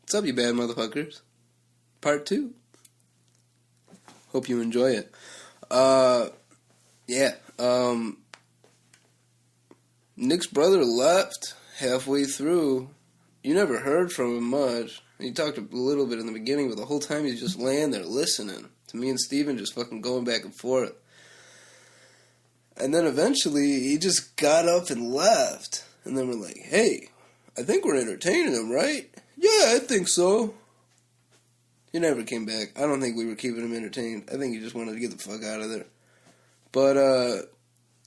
What's up, you bad motherfuckers? Part 2. Hope you enjoy it. Nick's brother left halfway through. You never heard from him much. He talked a little bit in the beginning, but the whole time he's just laying there listening to me and Steven just fucking going back and forth. And then eventually he just got up and left. And then we're like, hey, I think we're entertaining him, right? Yeah, I think so. He never came back. I don't think we were keeping him entertained. I think he just wanted to get the fuck out of there. But,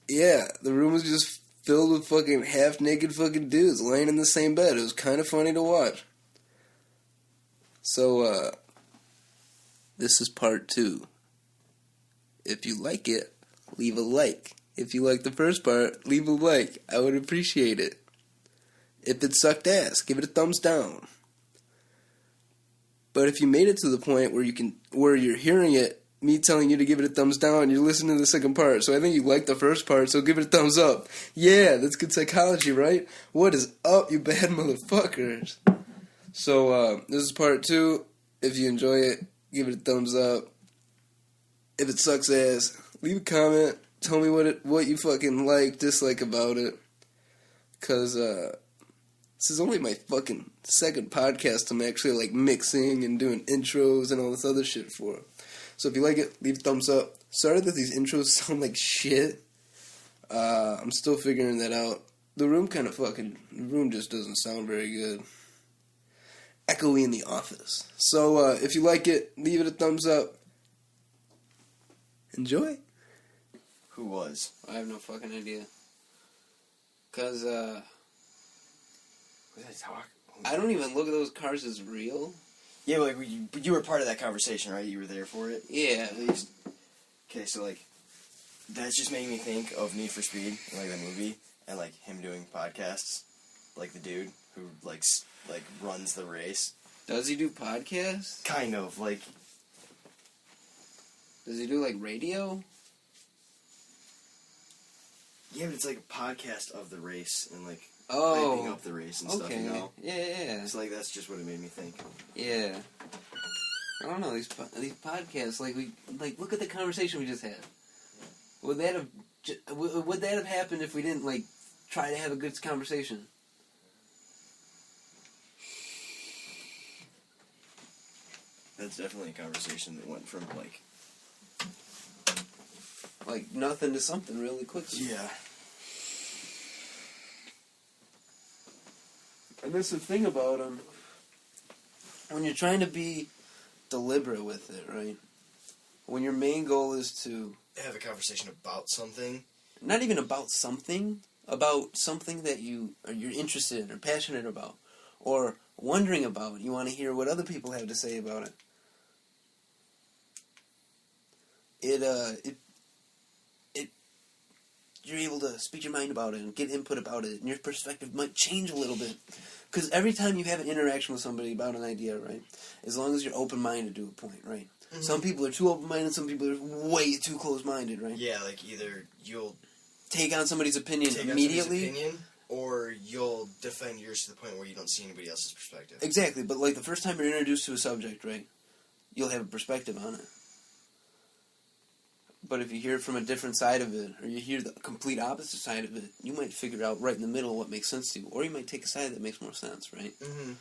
yeah, the room was just filled with fucking half-naked fucking dudes laying in the same bed. It was kind of funny to watch. So, this is part 2. If you like it, leave a like. If you like the first part, leave a like. I would appreciate it. If it sucked ass, give it a thumbs down. But if you made it to the point where you're hearing it, me telling you to give it a thumbs down, you're listening to the second part. So I think you liked the first part, so give it a thumbs up. Yeah, that's good psychology, right? What is up, you bad motherfuckers? So, this is part 2. If you enjoy it, give it a thumbs up. If it sucks ass, leave a comment. Tell me what you fucking like, dislike about it. Because, this is only my fucking second podcast I'm actually, like, mixing and doing intros and all this other shit for. So if you like it, leave a thumbs up. Sorry that these intros sound like shit. I'm still figuring that out. The room just doesn't sound very good. Echoey in the office. So, if you like it, leave it a thumbs up. Enjoy. Who was? I have no fucking idea. Because, Who did I talk? I don't even look at those cars as real. Yeah, like, but you were part of that conversation, right? You were there for it? Yeah. At least. Okay, so, like, that's just making me think of Need for Speed, like, the movie, and, like, him doing podcasts. Like, the dude who, like, runs the race. Does he do podcasts? Kind of, like... Does he do, like, radio? Yeah, but it's like a podcast of the race, and, like, Oh. hyping up the race and stuff, you know? Yeah. It's like, that's just what it made me think. Yeah. I don't know, these podcasts, look at the conversation we just had. Would that have happened if we didn't, like, try to have a good conversation? That's definitely a conversation that went from, like... Like, nothing to something really quickly. Yeah. And that's the thing about them. When you're trying to be deliberate with it, right? When your main goal is to... Have a conversation about something. Not even about something that you're interested in or passionate about. Or wondering about. You want to hear what other people have to say about it. You're able to speak your mind about it and get input about it, and your perspective might change a little bit. Because every time you have an interaction with somebody about an idea, right, as long as you're open-minded to a point, right? Mm-hmm. Some people are too open-minded, some people are way too close-minded, right? Yeah, like either you'll... Take on somebody's opinion immediately. Or you'll defend yours to the point where you don't see anybody else's perspective. Exactly, but like the first time you're introduced to a subject, right, you'll have a perspective on it. But if you hear it from a different side of it, or you hear the complete opposite side of it, you might figure out right in the middle what makes sense to you. Or you might take a side that makes more sense, right? Mm-hmm.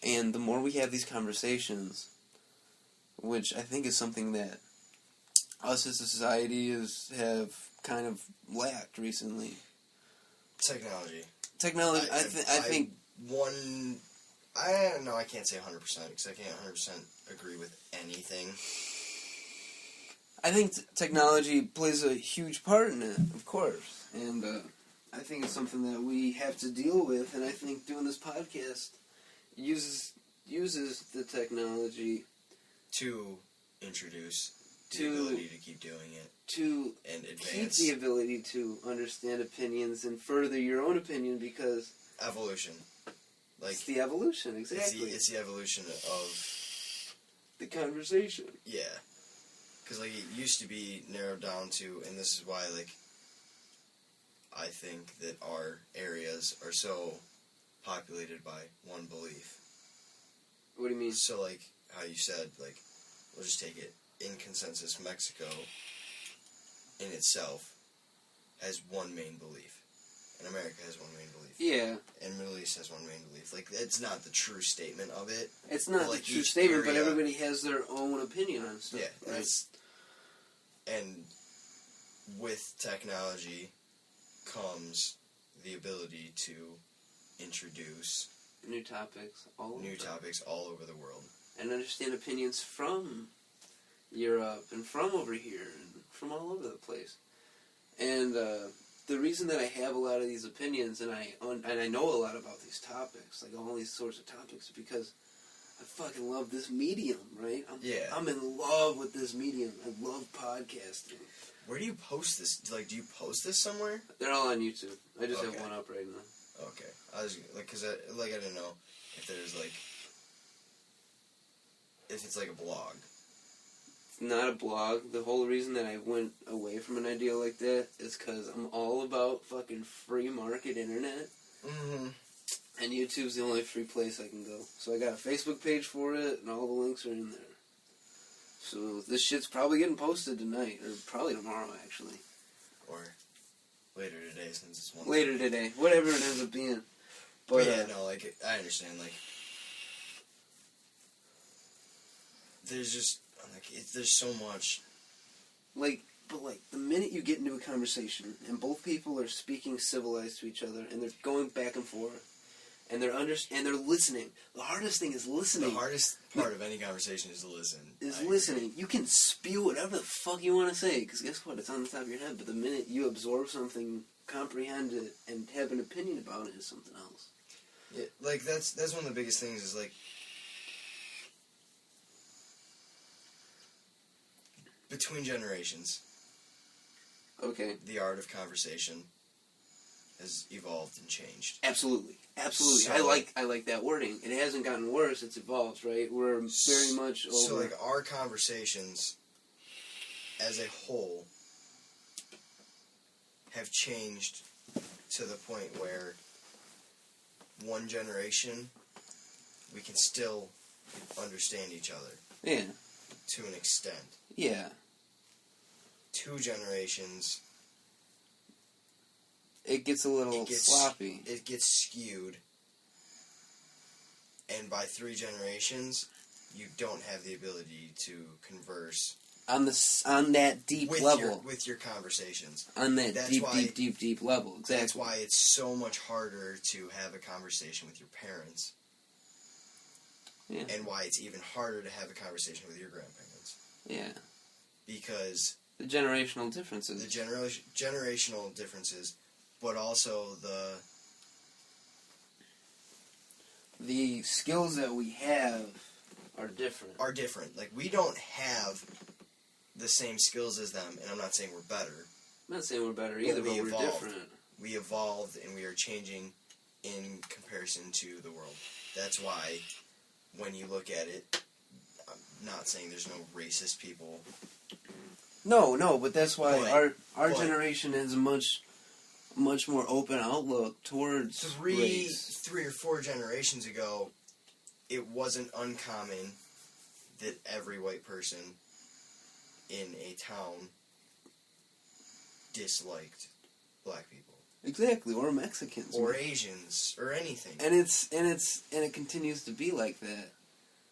And the more we have these conversations, which I think is something that us as a society have kind of lacked recently. Technology. I think... I don't know, I can't say 100%, because I can't 100% agree with anything. I think technology plays a huge part in it, of course, and I think it's something that we have to deal with, and I think doing this podcast uses the technology to introduce the ability to keep doing it, to and keep advance the ability to understand opinions and further your own opinion, because evolution, like it's the evolution, exactly. It's the evolution of the conversation. Yeah. Because, like, it used to be narrowed down to, and this is why, like, I think that our areas are so populated by one belief. What do you mean? So, like, how you said, like, we'll just take it. In consensus, Mexico, in itself, has one main belief. And America has one main belief. Yeah. And Middle East has one main belief. Like, it's not the true statement of it. It's not like, the true statement, area, but everybody has their own opinion on stuff. Yeah, right? And with technology comes the ability to introduce new topics all over the world. And understand opinions from Europe and from over here and from all over the place. And the reason that I have a lot of these opinions and I know a lot about these topics, like all these sorts of topics, is because I fucking love this medium, right? I'm in love with this medium. I love podcasting. Where do you post this? Like, do you post this somewhere? They're all on YouTube. I just have one up right now. Okay. I was, like, because I didn't know if there's, like, if it's like a blog. It's not a blog. The whole reason that I went away from an idea like that is because I'm all about fucking free market internet. Mm-hmm. And YouTube's the only free place I can go. So I got a Facebook page for it, and all the links are in there. So this shit's probably getting posted tonight, or probably tomorrow, actually. Or later today, since it's one. Later today, whatever it ends up being. But yeah, no, like, I understand, like, there's just, like, there's so much. Like, but like, the minute you get into a conversation, and both people are speaking civilized to each other, and they're going back and forth, and they're listening. The hardest thing is listening. The hardest part of any conversation is to listen. Listening. You can spew whatever the fuck you want to say, because guess what? It's on the top of your head. But the minute you absorb something, comprehend it, and have an opinion about it is something else. Yeah, like, that's one of the biggest things is, like, between generations. Okay. The art of conversation has evolved and changed. Absolutely. So, I like that wording. It hasn't gotten worse, it's evolved, right? We're very much over. So, like, our conversations as a whole have changed to the point where one generation, we can still understand each other. Yeah. To an extent. Yeah. 2 generations, it gets a little sloppy. It gets skewed. And by 3 generations, you don't have the ability to converse on that deep level with your conversations. On that deep level, exactly. That's why it's so much harder to have a conversation with your parents. Yeah. And why it's even harder to have a conversation with your grandparents. Yeah. Because the generational differences. The generational differences, but also the skills that we have are different. Like, we don't have the same skills as them, and I'm not saying we're better. I'm not saying we're better either, but we're different. We evolved, and we are changing in comparison to the world. That's why, when you look at it, I'm not saying there's no racist people. No, but that's why our generation has a much more open outlook towards race. 3 or 4 generations ago, it wasn't uncommon that every white person in a town disliked black people. Exactly, or Mexicans, or Asians, or anything. And it continues to be like that.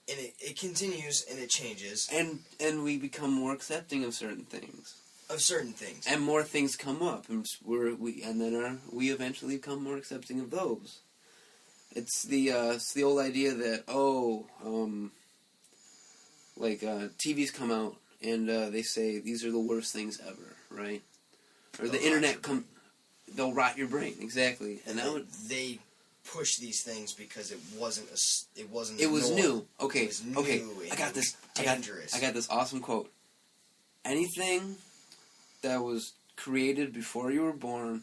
And it continues and it changes. And we become more accepting of certain things. And more things come up, and we eventually become more accepting of those. It's the old idea that TVs come out and they say these are the worst things ever, right? Or the internet they'll rot your brain, exactly. And they push these things because it wasn't new. Okay. It was new. Okay. I got this. Dangerous. I got this awesome quote. Anything that was created before you were born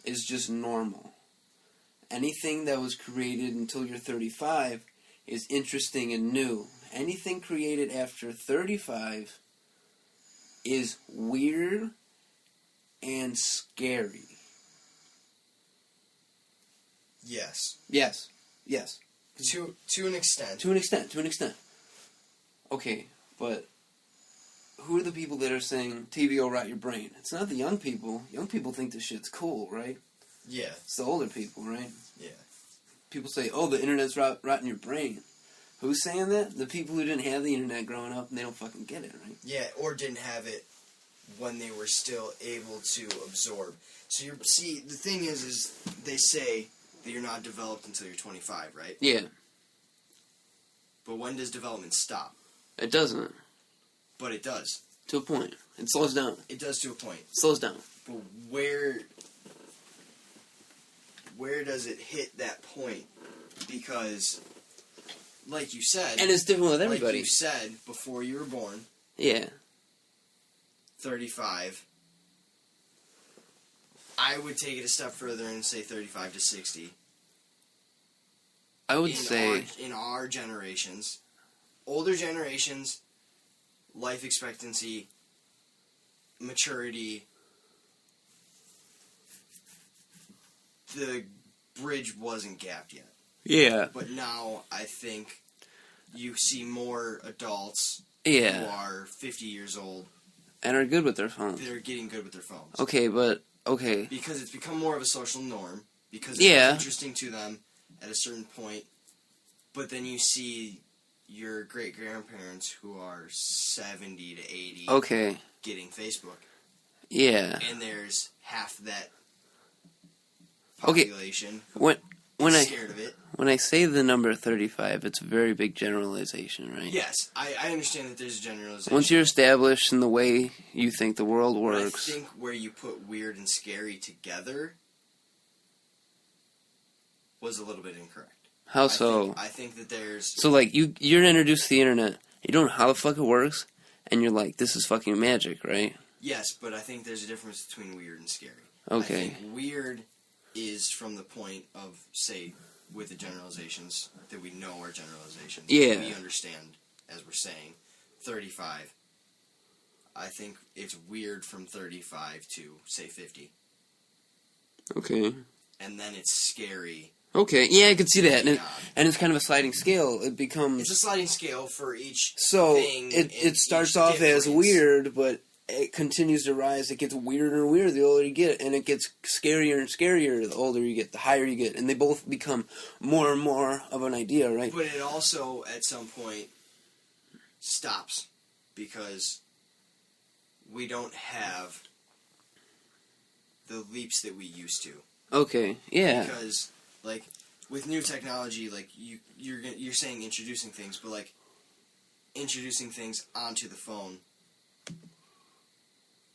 is just normal. Anything that was created until you're 35 is interesting and new. Anything created after 35 is weird and scary. Yes. Yes. To an extent. To an extent. Okay, but who are the people that are saying TV will rot your brain? It's not the young people. Young people think this shit's cool, right? Yeah. It's the older people, right? Yeah. People say, oh, the internet's rotting your brain. Who's saying that? The people who didn't have the internet growing up, and they don't fucking get it, right? Yeah, or didn't have it when they were still able to absorb. So the thing is they say that you're not developed until you're 25, right? Yeah. But when does development stop? It doesn't. But it does. To a point. It slows down. It does to a point. It slows down. But where does it hit that point? Because, like you said... And it's different with everybody. Like you said, before you were born... Yeah. 35... I would take it a step further and say 35 to 60. I would say... In our generations... Older generations... Life expectancy... Maturity... The bridge wasn't gapped yet. Yeah. But now, I think... You see more adults... Yeah. Who are 50 years old... And are good with their phones. That are getting good with their phones. Okay, but... Okay. Because it's become more of a social norm. Because it's interesting to them at a certain point. But then you see your great-grandparents who are 70 to 80 getting Facebook. Yeah. And there's half that population when scared of it. When I say the number 35, it's a very big generalization, right? Yes, I understand that there's a generalization. Once you're established in the way you think the world works... I think where you put weird and scary together was a little bit incorrect. How so? I think that there's... So, like, you're introduced to the internet, you don't know how the fuck it works, and you're like, this is fucking magic, right? Yes, but I think there's a difference between weird and scary. Okay. I think weird is from the point of, say, with the generalizations, that we know are generalizations. Yeah. We understand, as we're saying, 35. I think it's weird from 35 to, say, 50. Okay. And then it's scary. Okay, yeah, I could see that. And it's kind of a sliding scale. It becomes... It's a sliding scale for each thing. So, it starts off as weird, but it continues to rise. It gets weirder and weirder the older you get, and it gets scarier and scarier the older you get, the higher you get. And they both become more and more of an idea, right? But it also, at some point, stops. Because we don't have the leaps that we used to. Okay, yeah. Because... Like, with new technology, like, you're saying introducing things, but, like, introducing things onto the phone,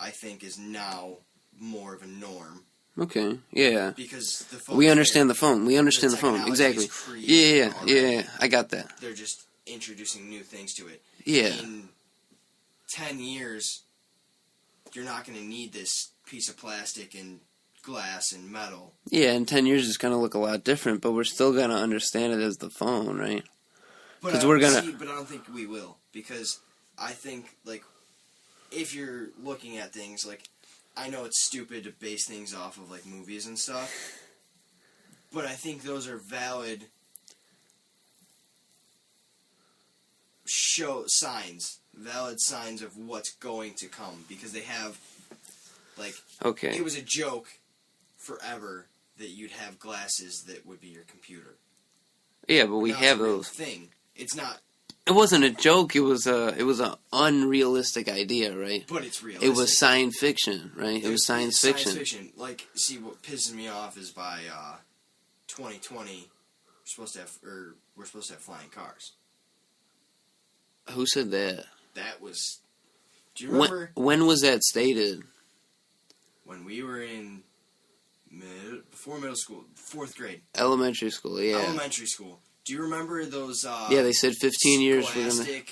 I think, is now more of a norm. Okay, yeah. Because the phone... We understand the phone. We understand the phone, exactly. Yeah, I got that. They're just introducing new things to it. Yeah. In 10 years, you're not going to need this piece of plastic and glass and metal. Yeah, in 10 years it's going to look a lot different, but we're still going to understand it as the phone, right? But I don't think we will, because I think, like, if you're looking at things, like, I know it's stupid to base things off of, like, movies and stuff, but I think those are valid signs of what's going to come, because they have, like, it was a joke forever that you'd have glasses that would be your computer. Yeah, but we have those. Thing. It's not. It wasn't a joke. It was an unrealistic idea, right? But it's realistic. It was science fiction, right? It was science fiction. Science fiction. Like, see, what pisses me off is by 2020, we're supposed to have flying cars. Who said that? That was. Do you remember? When was that stated? When we were in before middle school, 4th grade. Elementary school, yeah. Elementary school. Do you remember those? Yeah, they said 15 years we're gonna.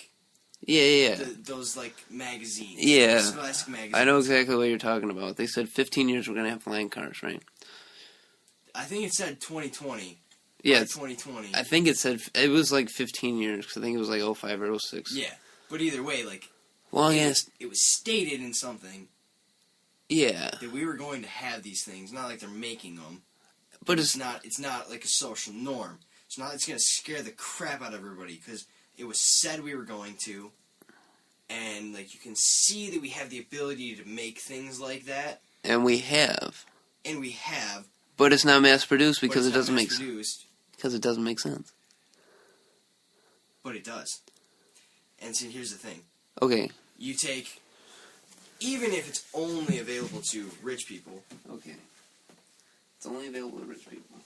Yeah. Those like magazines. Yeah. Scholastic magazines. I know exactly what you're talking about. They said 15 years we're gonna have flying cars, right? I think it said 2020. Yeah, 2020. I think it was like 15 years. Cause I think it was like 05 or 06. Yeah, but either way, like it was stated in something. Yeah. That we were going to have these things. Not like they're making them. But it's not like a social norm. It's not. It's going to scare the crap out of everybody because it was said we were going to, and like you can see that we have the ability to make things like that, And we have. But it's not mass produced because it doesn't make sense. Because it doesn't make sense. But it does. And see, here's the thing. Okay. You take, even if it's only available to rich people. Okay. It's only available to rich people.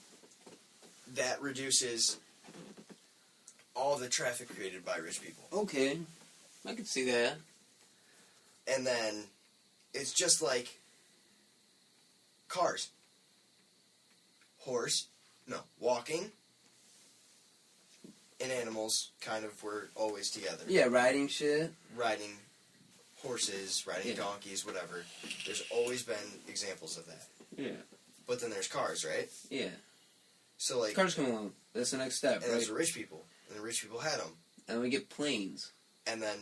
That reduces all the traffic created by rich people. Okay. I can see that. And then it's just like cars. Walking and animals kind of were always together. Yeah, riding shit. Riding horses, riding donkeys, whatever. There's always been examples of that. Yeah. But then there's cars, right? Yeah. So like cars come along. That's the next step, and right? those are rich people. And the rich people had them. And we get planes. And then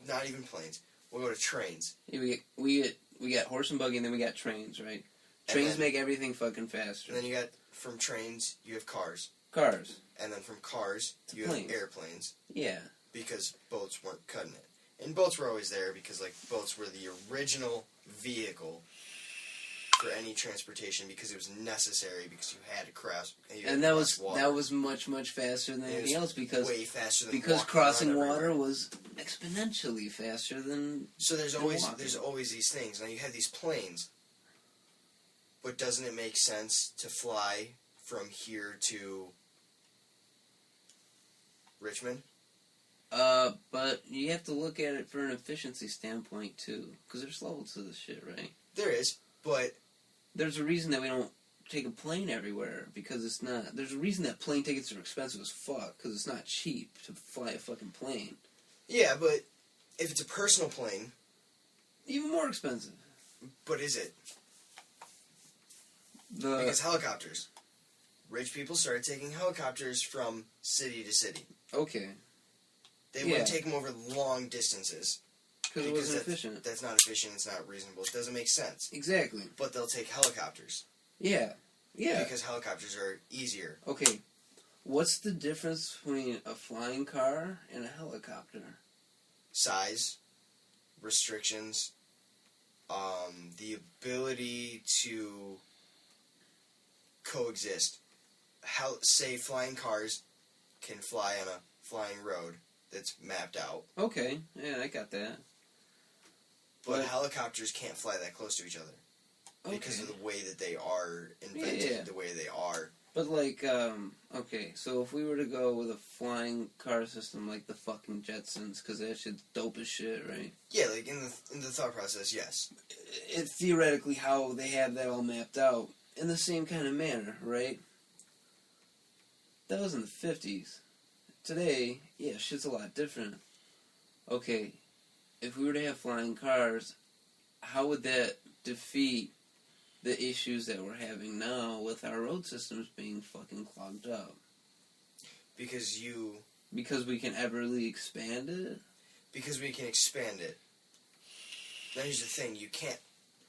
not even planes. We'll go to trains. Yeah, we get horse and buggy, and then we got trains, right? Trains make everything fucking faster. And then you got, from trains, you have cars. Cars. And then from cars, you planes. have airplanes. Yeah. Because boats weren't cutting it. And boats were always there because, like, boats were the original vehicle for any transportation because it was necessary because you had to cross. And that was much faster than anything else because way faster than because crossing water was exponentially faster than. So there's always these things. Now you have these planes. But doesn't it make sense to fly from here to Richmond? But you have to look at it for an efficiency standpoint too, because there's levels to this shit, right? There is, but there's a reason that we don't take a plane everywhere because it's not. There's a reason that plane tickets are expensive as fuck because it's not cheap to fly a fucking plane. Yeah, but if it's a personal plane, even more expensive. But is it? Because helicopters. Rich people started taking helicopters from city to city. Okay. They wouldn't take them over long distances. Because it wasn't efficient. That's not efficient, it's not reasonable. It doesn't make sense. Exactly. But they'll take helicopters. Yeah. Yeah. Because helicopters are easier. Okay. What's the difference between a flying car and a helicopter? Size. Restrictions. The ability to coexist. Say flying cars can fly on a flying road that's mapped out. Okay, yeah, I got that. But helicopters can't fly that close to each other because of the way that they are invented, the way they are. But like, okay, so if we were to go with a flying car system like the fucking Jetsons, because that shit's dope as shit, right? Yeah, like in the thought process, yes. It's theoretically how they have that all mapped out in the same kind of manner, right? That was in the 50s. Today, yeah, shit's a lot different. Okay, if we were to have flying cars, how would that defeat the issues that we're having now with our road systems being fucking clogged up? Because we can everly expand it? Because we can expand it. Now here's the thing, you can't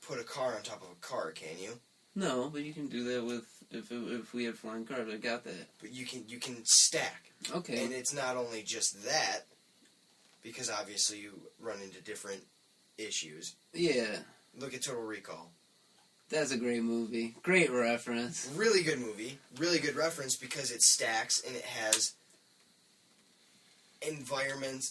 put a car on top of a car, can you? No, but you can do that with if we had flying cars. I got that. But you can stack. Okay. And it's not only just that, because obviously you run into different issues. Yeah. Look at Total Recall. That's a great movie. Great reference. Really good movie. Really good reference because it stacks and it has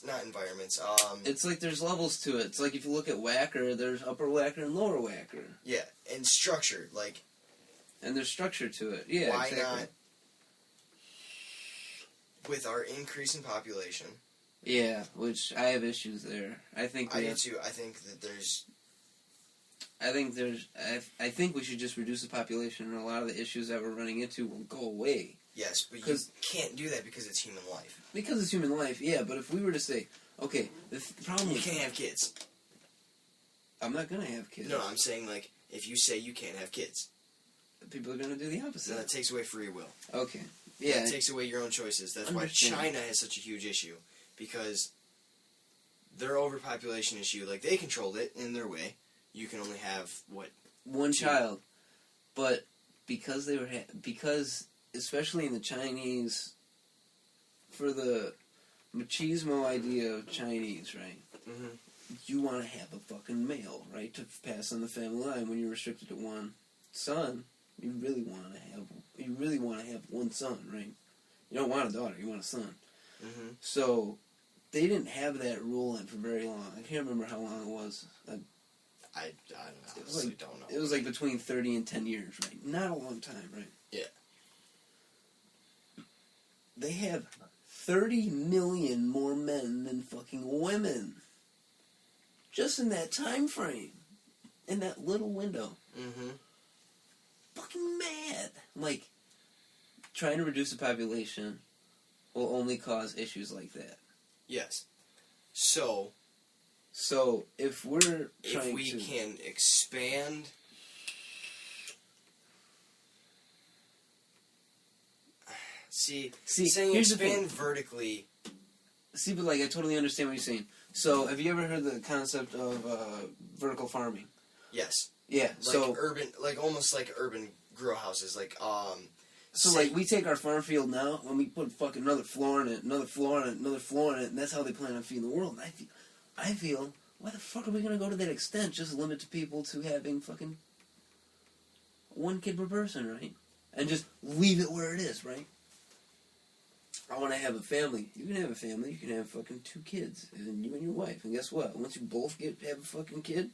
not environments. It's like there's levels to it. It's like if you look at Whacker, there's upper Whacker and lower Whacker. Yeah, and structure, like. And there's structure to it. Yeah, why exactly. not? With our increase in population. Yeah, which I have issues there. I do too. I think that there's. I think we should just reduce the population, and a lot of the issues that we're running into will go away. Yes, but you can't do that because it's human life. Because it's human life, yeah. But if we were to say, okay, the problem you can't have kids. I'm not gonna have kids. No, I'm saying like if you say you can't have kids, people are gonna do the opposite. Then that takes away free will. Okay. Yeah. It takes away your own choices. That's why China has such a huge issue because their overpopulation issue, like they controlled it in their way. You can only have one child, but because especially in the Chinese, for the machismo idea of Chinese, right? Mm-hmm. You want to have a fucking male, right, to pass on the family line. When you're restricted to one son, you really want to have one son, right? You don't want a daughter, you want a son. Mm-hmm. So they didn't have that rule in for very long. I can't remember how long it was. I honestly don't know. It was like between 30 and 10 years, right? Not a long time, right? Yeah. They have 30 million more men than fucking women. Just in that time frame. In that little window. Mm-hmm. Fucking mad. Like, trying to reduce the population will only cause issues like that. Yes. So if we're trying if we can expand see saying here's the expand thing. vertically. See, but like, I totally understand what you're saying. So, have you ever heard the concept of vertical farming? Yes. Yeah, Like so urban, like almost like urban grow houses, like So, like, we take our farm field now, and we put fucking another floor in it, another floor in it, another floor in it, and that's how they plan on feeding the world. And I feel, why the fuck are we gonna go to that extent? Just limit to people to having fucking one kid per person, right? And just leave it where it is, right? I want to have a family. You can have a family. You can have fucking 2 kids, and you and your wife. And guess what? Once you both have a fucking kid,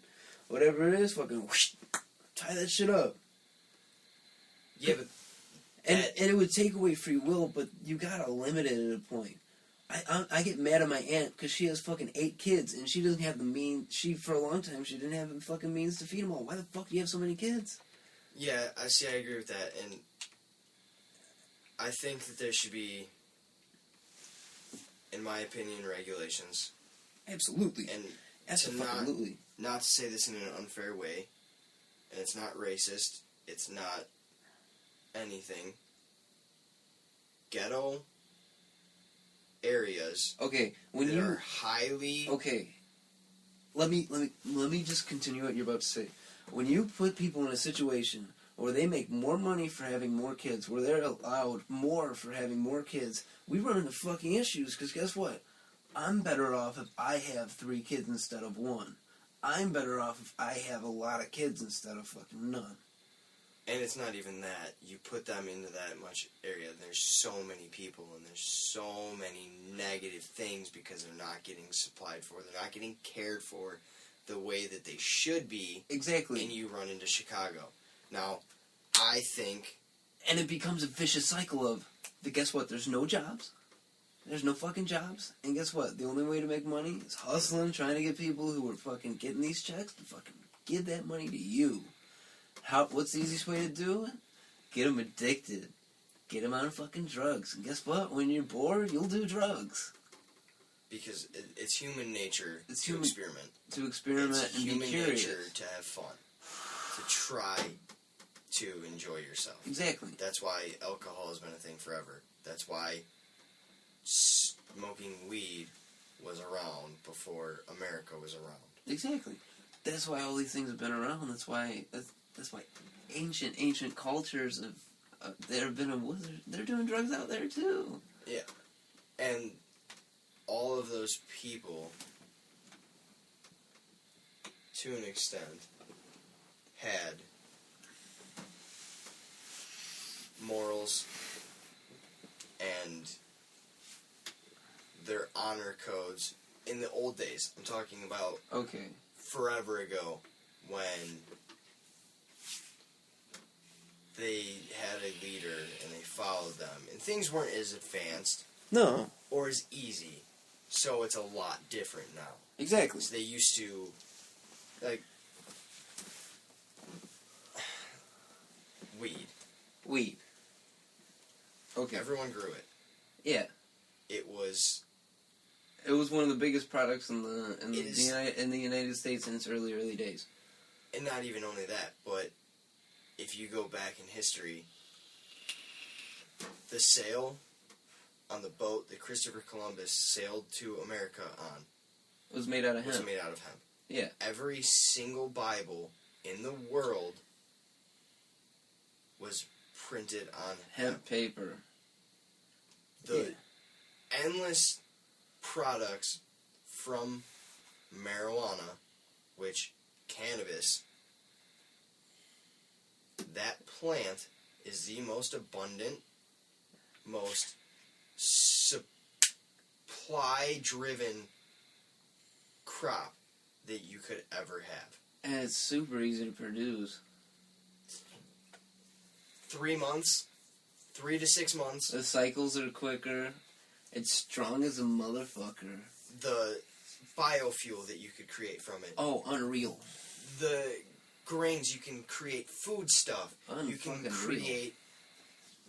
whatever it is, fucking whoosh, tie that shit up. yeah, but And it would take away free will, but you gotta limit it at a point. I get mad at my aunt because she has fucking 8 kids and she doesn't have the means. For a long time, she didn't have the fucking means to feed them all. Why the fuck do you have so many kids? yeah, I agree with that, and I think that there should be, in my opinion, regulations. Absolutely. And Absolutely. Not to say this in an unfair way, and it's not racist, it's not anything. Ghetto areas Okay, when that you are highly okay, let me just continue what you're about to say. When you put people in a situation where they make more money for having more kids, where they're allowed more for having more kids, we run into fucking issues. Because guess what? I'm better off if I have 3 kids instead of 1. I'm better off if I have a lot of kids instead of fucking none. And it's not even that. You put them into that much area, there's so many people and there's so many negative things because they're not getting supplied for. They're not getting cared for the way that they should be. Exactly. And you run into Chicago. Now, I think... And it becomes a vicious cycle of, guess what? There's no jobs. There's no fucking jobs. And guess what? The only way to make money is hustling, trying to get people who are fucking getting these checks to fucking give that money to you. What's the easiest way to do it? Get them addicted. Get them on fucking drugs. And guess what? When you're bored, you'll do drugs. Because it's human nature It's to experiment. To experiment It's and be human curious. nature to have fun. To try to enjoy yourself. Exactly. That's why alcohol has been a thing forever. That's why smoking weed was around before America was around. Exactly. That's why all these things have been around. That's why ancient cultures they're doing drugs out there too. Yeah. And all of those people, to an extent, had morals and their honor codes in the old days. I'm talking about Okay. forever ago when they had a leader and they followed them. And things weren't as advanced No. or as easy. So it's a lot different now. Exactly. So they used to, like, weed. Weed. Okay. Everyone grew it. Yeah. It was one of the biggest products in the is- United States in its early days. and not even only that, but if you go back in history, the sail on the boat that Christopher Columbus sailed to America on It was made out of was hemp. made out of hemp. Yeah. Every single Bible in the world was printed on hemp paper. The endless products from marijuana, which cannabis, that plant is the most abundant, most supply-driven crop that you could ever have. And it's super easy to produce. 3 months, 3 to 6 months. The cycles are quicker. It's strong as a motherfucker. The biofuel that you could create from it. Oh, unreal. The grains, you can create food stuff. You can create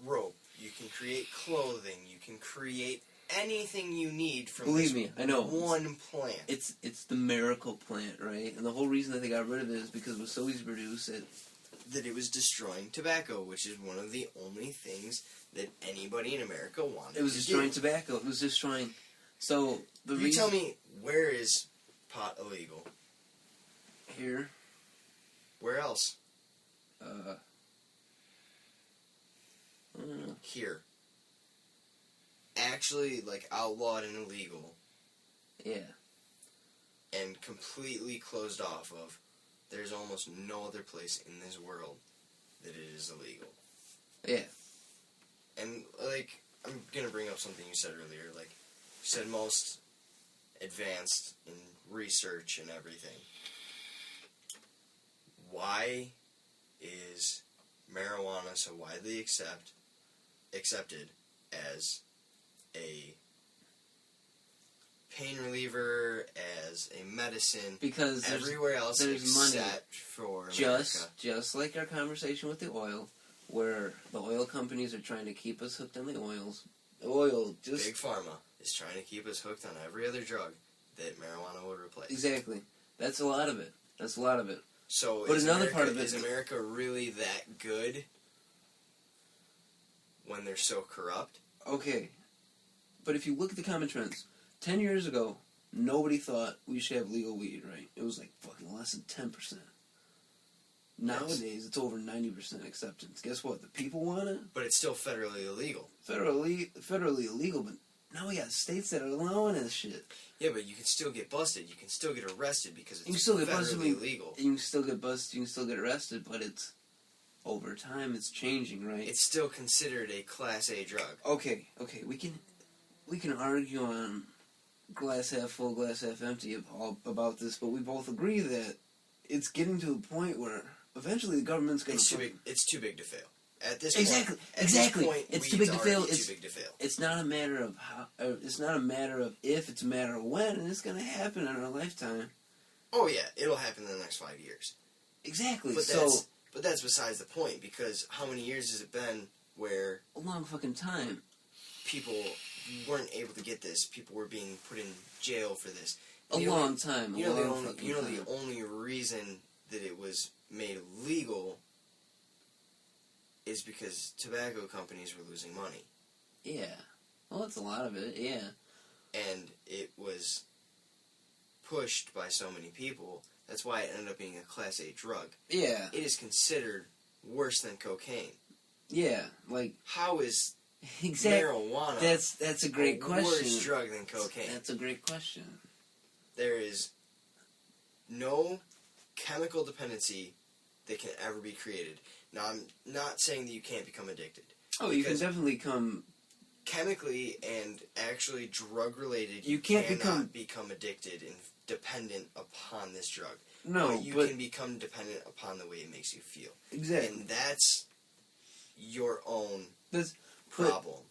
rope. You can create clothing. You can create anything you need from Believe me, I know. one plant. It's the miracle plant, right? And the whole reason that they got rid of it is because it was so easy to produce that it was destroying tobacco, which is one of the only things that anybody in America wanted. It was destroying tobacco. It was destroying. So you tell me, where is pot illegal? Here. Where else? I don't know. Here. Actually, like, outlawed and illegal. Yeah. And completely closed off of. There's almost no other place in this world that it is illegal. Yeah. And, like, I'm gonna bring up something you said earlier. Like, you said most advanced in research and everything. Why is marijuana so widely accepted as a pain reliever, as a medicine? Because everywhere else there's money. For America. Just like our conversation with the oil, where the oil companies are trying to keep us hooked on the oils. Big Pharma is trying to keep us hooked on every other drug that marijuana would replace. Exactly. That's a lot of it. So, but another part of it is America really that good when they're so corrupt? Okay, but if you look at the common trends, 10 years ago, nobody thought we should have legal weed, right? It was like fucking less than 10%. Nowadays, it's over 90% acceptance. Guess what? The people want it. But it's still federally illegal. Federally illegal, but now we got states that are allowing this shit. Yeah, but you can still get busted. You can still get arrested because it's federally illegal. You can still get busted. You can still get arrested, but it's over time. It's changing, right? It's still considered a Class A drug. Okay. We can argue on glass half full, glass half empty about this, but we both agree that it's getting to a point where eventually the government's going to. It's too big to fail. At this exactly. point, it's too big to fail. Too big to fail. It's not a matter of how. It's not a matter of if. It's a matter of when, and it's going to happen in our lifetime. Oh yeah, it'll happen in the next 5 years. Exactly. But that's besides the point, because how many years has it been where a long fucking time people weren't able to get this? People were being put in jail for this. A long time. The only reason that it was made legal is because tobacco companies were losing money. Yeah. Well, that's a lot of it, yeah. And it was pushed by so many people. That's why it ended up being a Class A drug. Yeah. It is considered worse than cocaine. Yeah, like... How is marijuana that's a great question. Worse drug than cocaine? That's a great question. There is no chemical dependency that can ever be created. Now, I'm not saying that you can't become addicted. Oh, you can definitely become... Chemically and actually drug-related, you cannot become addicted and dependent upon this drug. No, but you can become dependent upon the way it makes you feel. Exactly. And that's your own problem.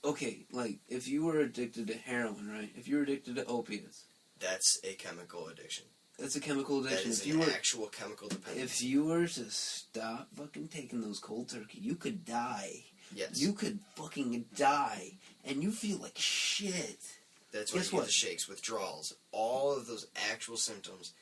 Okay, like, if you were addicted to heroin, right? If you were addicted to opiates... That's a chemical addiction. That's a chemical addiction. That is an actual chemical dependency. If you were to stop fucking taking those cold turkey, you could die. Yes. You could fucking die, and you feel like shit. That's why you get the shakes, withdrawals, all of those actual symptoms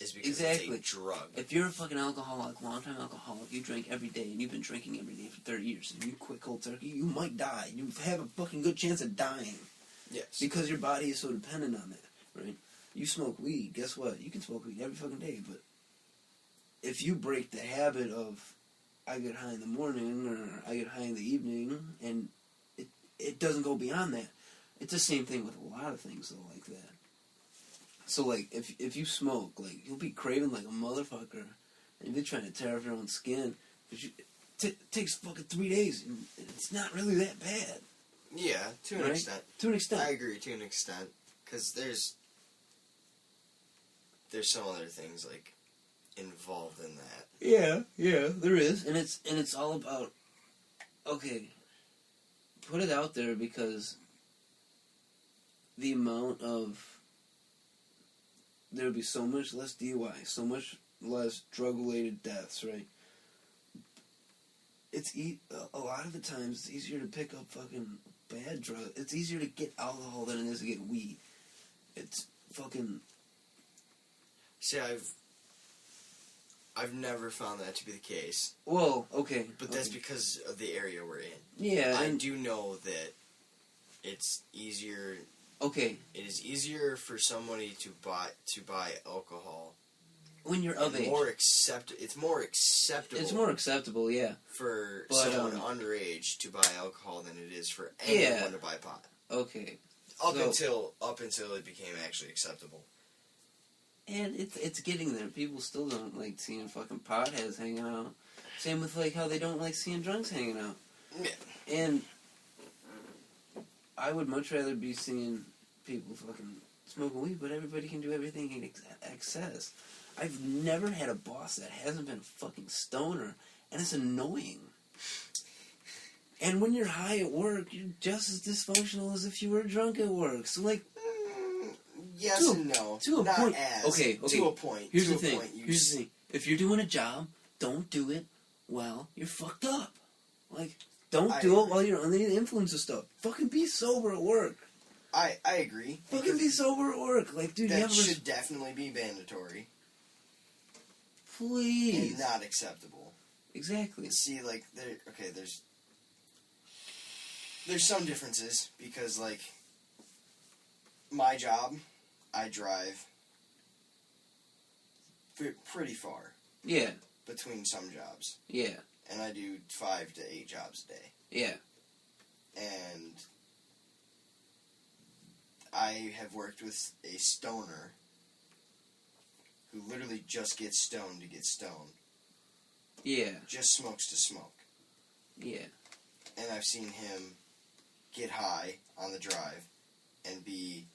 is because it's a drug. If you're a fucking alcoholic, long-time alcoholic, you drink every day, and you've been drinking every day for 30 years, and you quit cold turkey, you might die. You have a fucking good chance of dying. Yes. Because your body is so dependent on it, right? You smoke weed, guess what? You can smoke weed every fucking day, but if you break the habit of I get high in the morning or I get high in the evening, and it doesn't go beyond that. It's the same thing with a lot of things though, like that. So like if you smoke, like you'll be craving like a motherfucker, and you're trying to tear off your own skin, but it takes fucking 3 days, and it's not really that bad. Yeah, to an extent. To an extent. I agree to an extent, because there's some other things like involved in that. Yeah, there is, and it's all about, okay, put it out there, because the amount of, there would be so much less DUI, so much less drug-related deaths, right? A lot of the times it's easier to pick up fucking bad drugs. It's easier to get alcohol than it is to get weed. It's fucking. See, I've never found that to be the case. Well, okay, but that's because of the area we're in. Yeah, I do know that it's easier. Okay, it is easier for somebody to buy alcohol. When you're of age. It's more acceptable. It's more acceptable, yeah. For someone underage to buy alcohol than it is for anyone to buy pot. Okay. Up until it became actually acceptable. And it's getting there. People still don't like seeing fucking potheads hanging out. Same with like how they don't like seeing drunks hanging out. Yeah. And I would much rather be seeing people fucking smoking weed, but everybody can do everything in excess. I've never had a boss that hasn't been a fucking stoner, and it's annoying. And when you're high at work, you're just as dysfunctional as if you were drunk at work. So, like... yes and no. To a Not point. as. Okay. To a point. Here's the thing. If you're doing a job, don't do it while you're fucked up. Like, don't do it while you're under the influence of stuff. Fucking be sober at work. I agree. Fucking be sober at work. Like, dude, that should definitely be mandatory. Please. And not acceptable. Exactly. See, like, there's some differences, because, like, my job, I drive pretty far. Yeah. Between some jobs. Yeah. And I do 5 to 8 jobs a day. Yeah. And I have worked with a stoner who literally just gets stoned to get stoned. Yeah. Just smokes to smoke. Yeah. And I've seen him get high on the drive and be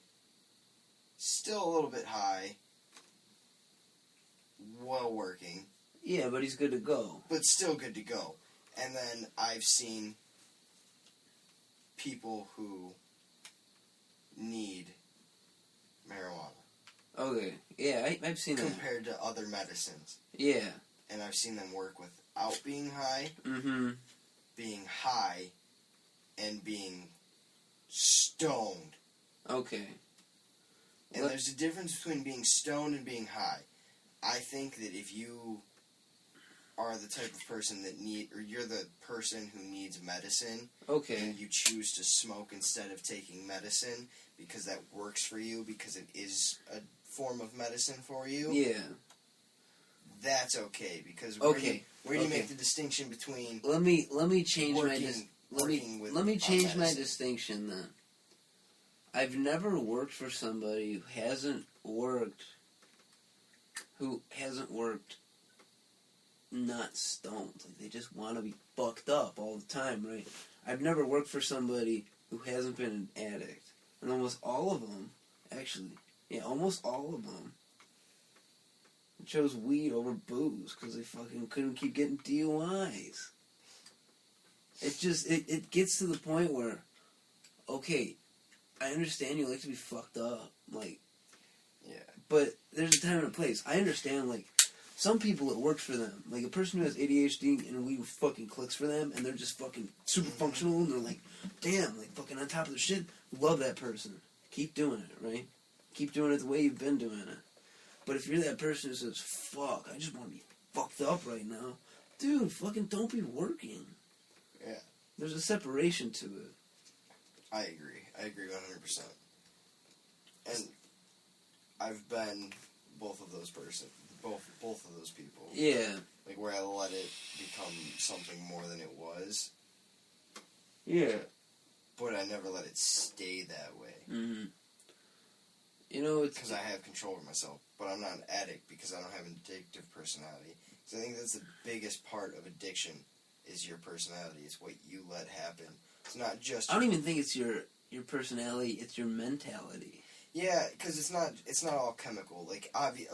still a little bit high while working. Yeah, but he's good to go. But still good to go. And then I've seen people who need marijuana. Okay. Yeah, I've seen that. Compared to other medicines. Yeah. And I've seen them work without being high, being high, and being stoned. Okay. And there's a difference between being stoned and being high. I think that if you are the type of person that you're the person who needs medicine, and you choose to smoke instead of taking medicine because that works for you, because it is a form of medicine for you. Yeah. That's okay, because where do you make the distinction between let me change my let me change my medicine? distinction then. I've never worked for somebody who hasn't worked not stoned. Like, they just want to be fucked up all the time, right? I've never worked for somebody who hasn't been an addict. And almost all of them, actually, almost all of them chose weed over booze because they fucking couldn't keep getting DUIs. It just, it gets to the point where, okay, I understand you like to be fucked up, like, yeah, but there's a time and a place. I understand, like, some people it works for them. Like, a person who has ADHD and weed fucking clicks for them, and they're just fucking super functional, and they're like, damn, like, fucking on top of their shit. Love that person. Keep doing it, right? Keep doing it the way you've been doing it. But if you're that person who says, fuck, I just want to be fucked up right now, dude, fucking don't be working. Yeah. There's a separation to it. I agree 100%. And I've been both of those both of those people. Yeah. Like where I let it become something more than it was. Yeah. But I never let it stay that way. Mm-hmm. You know, it's... Because I have control over myself. But I'm not an addict because I don't have an addictive personality. So I think that's the biggest part of addiction is your personality. It's what you let happen. It's not just... I don't even think it's your personality. It's your mentality. Yeah, because it's not all chemical. Like,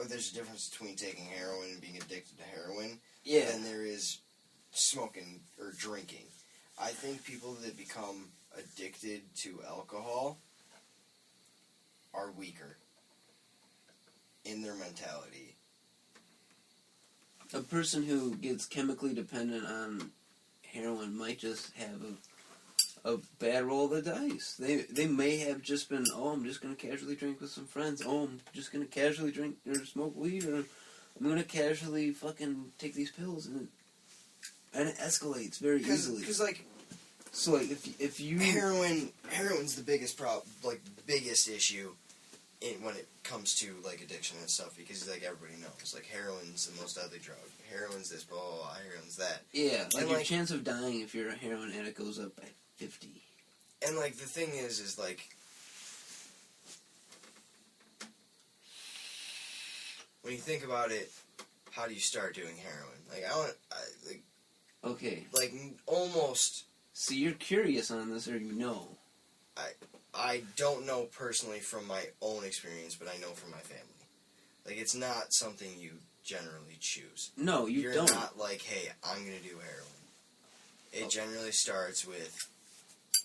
there's a difference between taking heroin and being addicted to heroin. Yeah. Than there is smoking or drinking. I think people that become addicted to alcohol are weaker in their mentality. A person who gets chemically dependent on heroin might just have a bad roll of the dice. They may have just been, I'm just going to casually drink with some friends. I'm just going to casually drink or smoke weed, or I'm going to casually fucking take these pills, and it escalates very easily. Because, like... So, like, if you... Heroin's the biggest biggest issue when it comes to, like, addiction and stuff, because, like, everybody knows, like, heroin's the most deadly drug. Heroin's this, blah, blah, blah, heroin's that. Yeah, like, and, your chance of dying if you're a heroin addict goes up by 50. And, like, the thing is, like... When you think about it, how do you start doing heroin? Okay. Like, almost... So you're curious on this, or you know? I don't know personally from my own experience, but I know from my family. Like, it's not something you generally choose. No, You're don't. not like, hey, I'm going to do heroin. It generally starts with,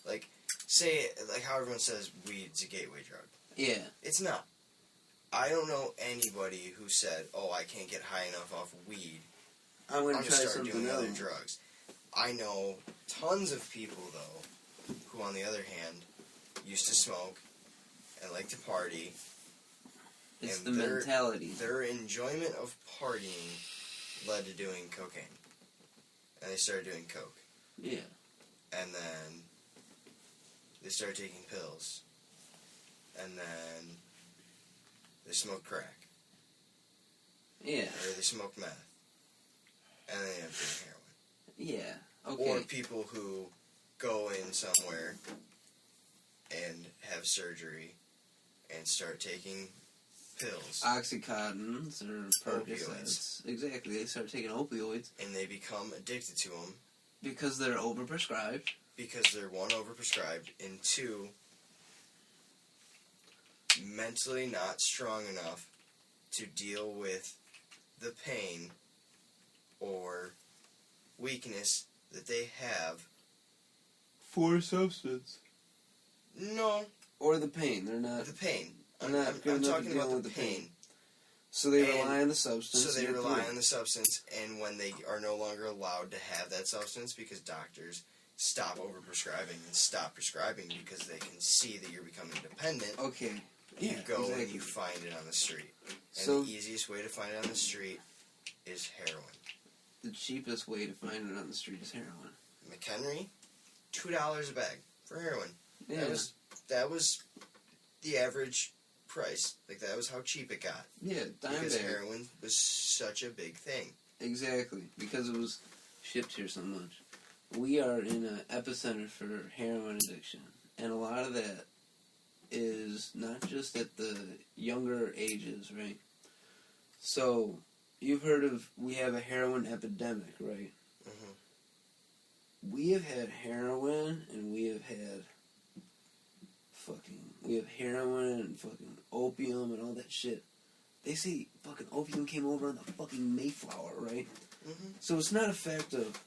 like, say, like how everyone says weed's a gateway drug. Yeah. It's not. I don't know anybody who said, I can't get high enough off weed. I'm going to try start doing other else. drugs. I know tons of people, though, who, on the other hand, used to smoke and like to party. It's and the mentality. Their enjoyment of partying led to doing cocaine. And they started doing coke. Yeah. And then they started taking pills. And then they smoked crack. Yeah. Or they smoked meth. And then they ended up doing heroin. Yeah. Okay. Or people who go in somewhere and have surgery and start taking pills. Oxycontins or Percocets. Opioids. Exactly. They start taking opioids. And they become addicted to them. Because they're overprescribed. Because they're, one, overprescribed, and two, mentally not strong enough to deal with the pain or weakness that they have For substance. No. Or the pain. They're not... The pain. I'm talking about the pain. So they rely on the substance. So they rely on the substance, and when they are no longer allowed to have that substance because doctors stop overprescribing and stop prescribing because they can see that you're becoming dependent. Okay. You Yeah, go exactly. and you find it on the street. And So the easiest way to find it on the street is heroin. the cheapest way to find it on the street is heroin. McHenry, $2 a bag for heroin. Yeah. That was the average price. Like, that was how cheap it got. Yeah, dime because bag. heroin was such a big thing. Exactly, because it was shipped here so much. We are in an epicenter for heroin addiction, and a lot of that is not just at the younger ages, right? So, you've heard of, we have a heroin epidemic, right? Mm-hmm. We have had heroin, and we have heroin and fucking opium and all that shit. They say fucking opium came over on the fucking Mayflower, right? Mm-hmm. So it's not a fact of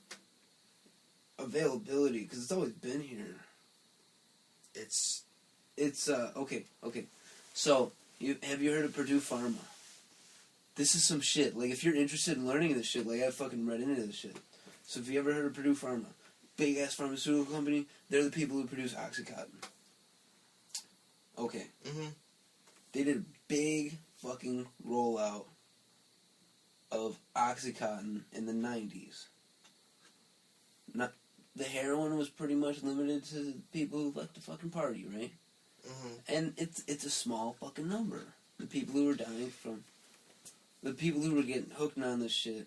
availability, because it's always been here. It's okay. So, have you heard of Purdue Pharma? This is some shit. Like, if you're interested in learning this shit, like, I fucking read into this shit. So if you ever heard of Purdue Pharma, big-ass pharmaceutical company, they're the people who produce Oxycontin. Okay. Mm-hmm. They did a big fucking rollout of Oxycontin in the 90s. Not, the heroin was pretty much limited to people who like to fucking party, right? Mm-hmm. And it's a small fucking number. The people who were dying from the people who are getting hooked on this shit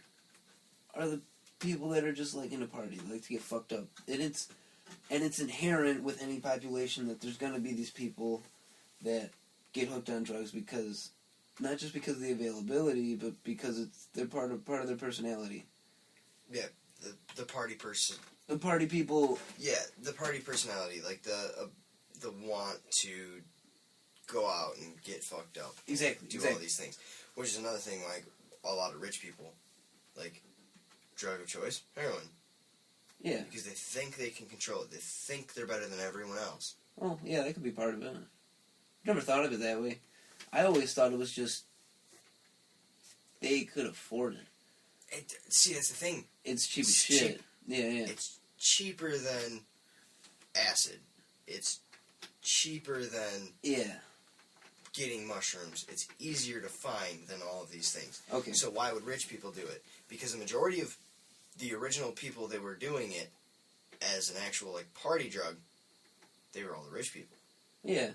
are the people that are just like in a party, like to get fucked up. And it's inherent with any population that there's gonna be these people that get hooked on drugs because not just because of the availability, but because they're part of their personality. Yeah, the party person. The party people. Yeah, the party personality, like the want to go out and get fucked up. Exactly. Do all these things, which is another thing. Like a lot of rich people, like drug of choice, heroin. Yeah. Because they think they can control it. They think they're better than everyone else. Oh, yeah, that could be part of it. Never thought of it that way. I always thought it was just they could afford it. See, that's the thing. It's cheap as It's shit. cheap. Yeah. It's cheaper than acid. It's cheaper than getting mushrooms. It's easier to find than all of these things. Okay. So why would rich people do it? Because the majority of the original people that were doing it as an actual like party drug, they were all the rich people. Yeah.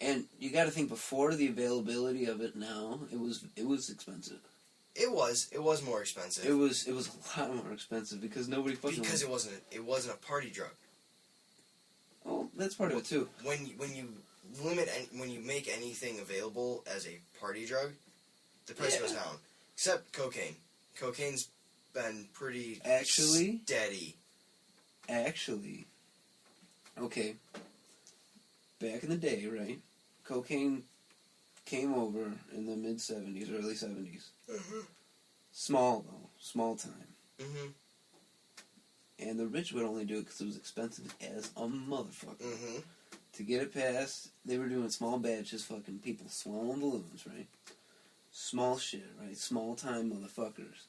And you got to think before the availability of it now, it was expensive. It was more expensive. It was a lot more expensive because nobody fucking because it wasn't a party drug. Oh, that's part of it too. When you make anything available as a party drug, the price goes down. Except cocaine. Cocaine's been pretty steady. Actually, okay. Back in the day, right? Cocaine came over in the mid 70s, early 70s. Mm-hmm. Small though, small time. Mm-hmm. And the rich would only do it because it was expensive as a motherfucker. Mm-hmm. To get it past, they were doing small batches, fucking people swallowing balloons, right? Small shit, right? Small time motherfuckers.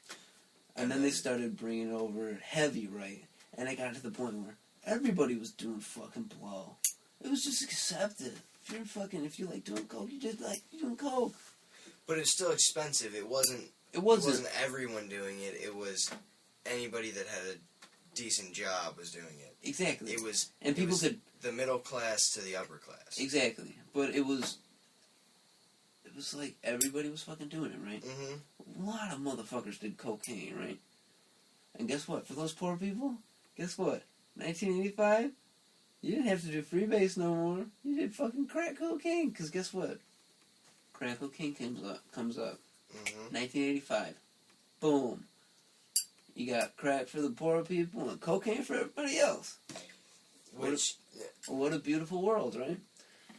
And then they started bringing it over heavy, right? And it got to the point where everybody was doing fucking blow. It was just accepted. If you like doing coke, you just like doing coke. But it's still expensive. It wasn't everyone doing it. It was anybody that had a decent job was doing it. Exactly. It was could the middle class to the upper class. Exactly. But it was like everybody was fucking doing it, right? Mm-hmm. A lot of motherfuckers did cocaine, right? And guess what? For those poor people, guess what? 1985, you didn't have to do freebase no more. You did fucking crack cocaine. Because guess what? Crack cocaine comes up. Mm-hmm. 1985. Boom. You got crack for the poor people and cocaine for everybody else. What a beautiful world, right?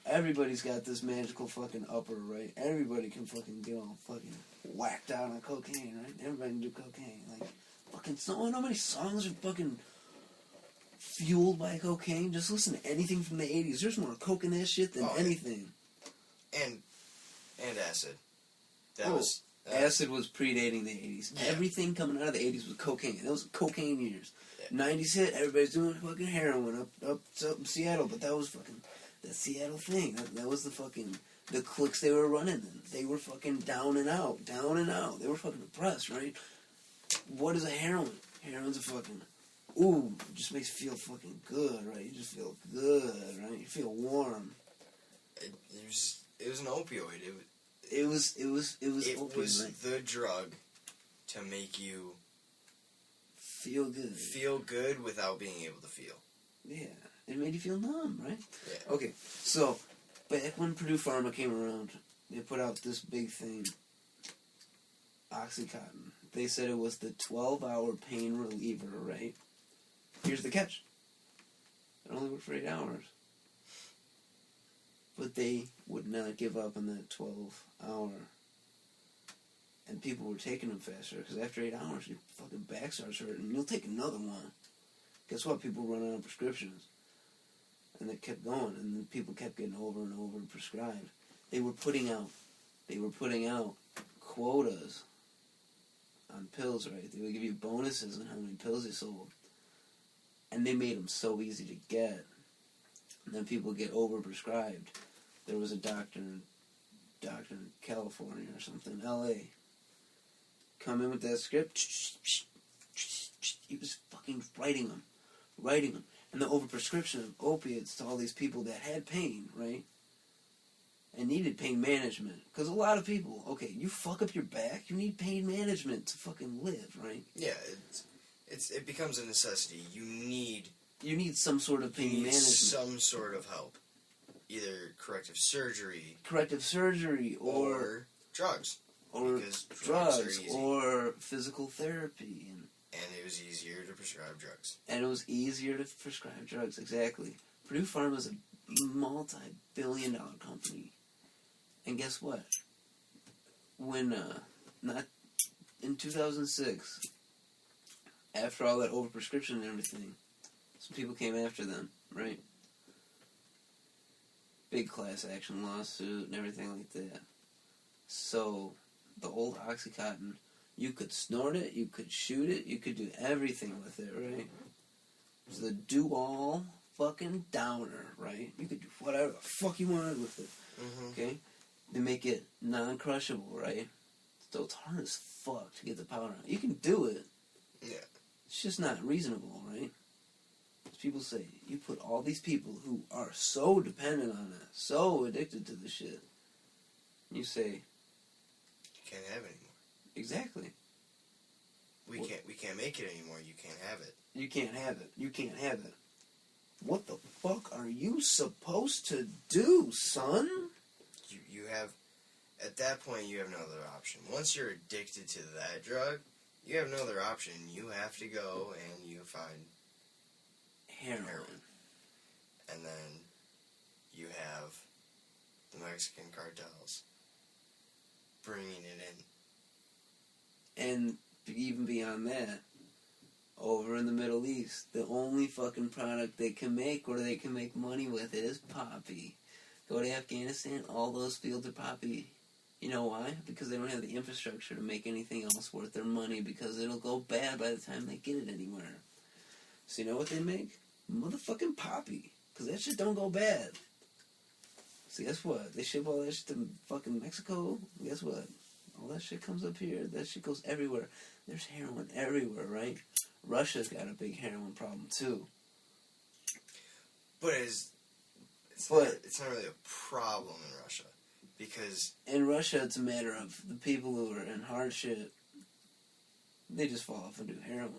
Everybody's got this magical fucking upper, right? Everybody can fucking get all fucking whacked out on cocaine, right? Everybody can do cocaine. Like, fucking, so how many songs are fucking fueled by cocaine? Just listen to anything from the 80s. There's more coke in that shit than anything. And acid. Acid was predating the 80s. Yeah. Everything coming out of the 80s was cocaine. That was cocaine years. Yeah. 90s hit, everybody's doing fucking heroin up in Seattle, but that was fucking the Seattle thing. That was the cliques they were running in. They were fucking down and out. They were fucking depressed, right? What is a heroin? Heroin's a fucking, it just makes you feel fucking good, right? You just feel good, right? You feel warm. It was an opioid. It was It was right? the drug to make you feel good without being able to feel. Yeah, it made you feel numb, right? Yeah. Okay, so back when Purdue Pharma came around, they put out this big thing, Oxycontin. They said it was the 12-hour pain reliever, right? Here's the catch. It only worked for 8 hours. But they would not give up on that 12-hour. And people were taking them faster, because after 8 hours, your fucking back starts hurting, and you'll take another one. Guess what? People run out of prescriptions. And they kept going, and then people kept getting over and over prescribed. They were putting out quotas on pills, right? They would give you bonuses on how many pills they sold. And they made them so easy to get. And then people get overprescribed. There was a doctor in California or something, L.A. Come in with that script. He was fucking writing them. And the overprescription of opiates to all these people that had pain, right? and needed pain management. Because a lot of people, okay, you fuck up your back, you need pain management to fucking live, right? Yeah, it becomes a necessity. You need some sort of pain management. Some sort of help. Either corrective surgery or drugs. Or because drugs or physical therapy. And it was easier to prescribe drugs. Exactly. Purdue Pharma is a multi-billion-dollar company. And guess what? When, in 2006, after all that overprescription and everything, some people came after them, right? Big class action lawsuit and everything like that. So, the old Oxycontin, you could snort it, you could shoot it, you could do everything with it, right? It was the do-all fucking downer, right? You could do whatever the fuck you wanted with it, okay? They make it non-crushable, right? So it's hard as fuck to get the powder out. You can do it. Yeah. It's just not reasonable, right? People say, you put all these people who are so dependent on it, so addicted to the shit, you say, you can't have it anymore. Exactly. We can't make it anymore. You can't have it. You can't have it. What the fuck are you supposed to do, son? You have, at that point, you have no other option. Once you're addicted to that drug, you have no other option. You have to go and you find heroin. And then you have the Mexican cartels bringing it in. And even beyond that, over in the Middle East, the only fucking product they can make or they can make money with it is poppy. Go to Afghanistan, all those fields are poppy. You know why? Because they don't have the infrastructure to make anything else worth their money, because it'll go bad by the time they get it anywhere. So you know what they make? Motherfucking poppy. Because that shit don't go bad. So guess what? They ship all that shit to fucking Mexico. Guess what? All that shit comes up here. That shit goes everywhere. There's heroin everywhere, right? Russia's got a big heroin problem too. But it's not really a problem in Russia. Because in Russia, it's a matter of the people who are in hardship, they just fall off and do heroin.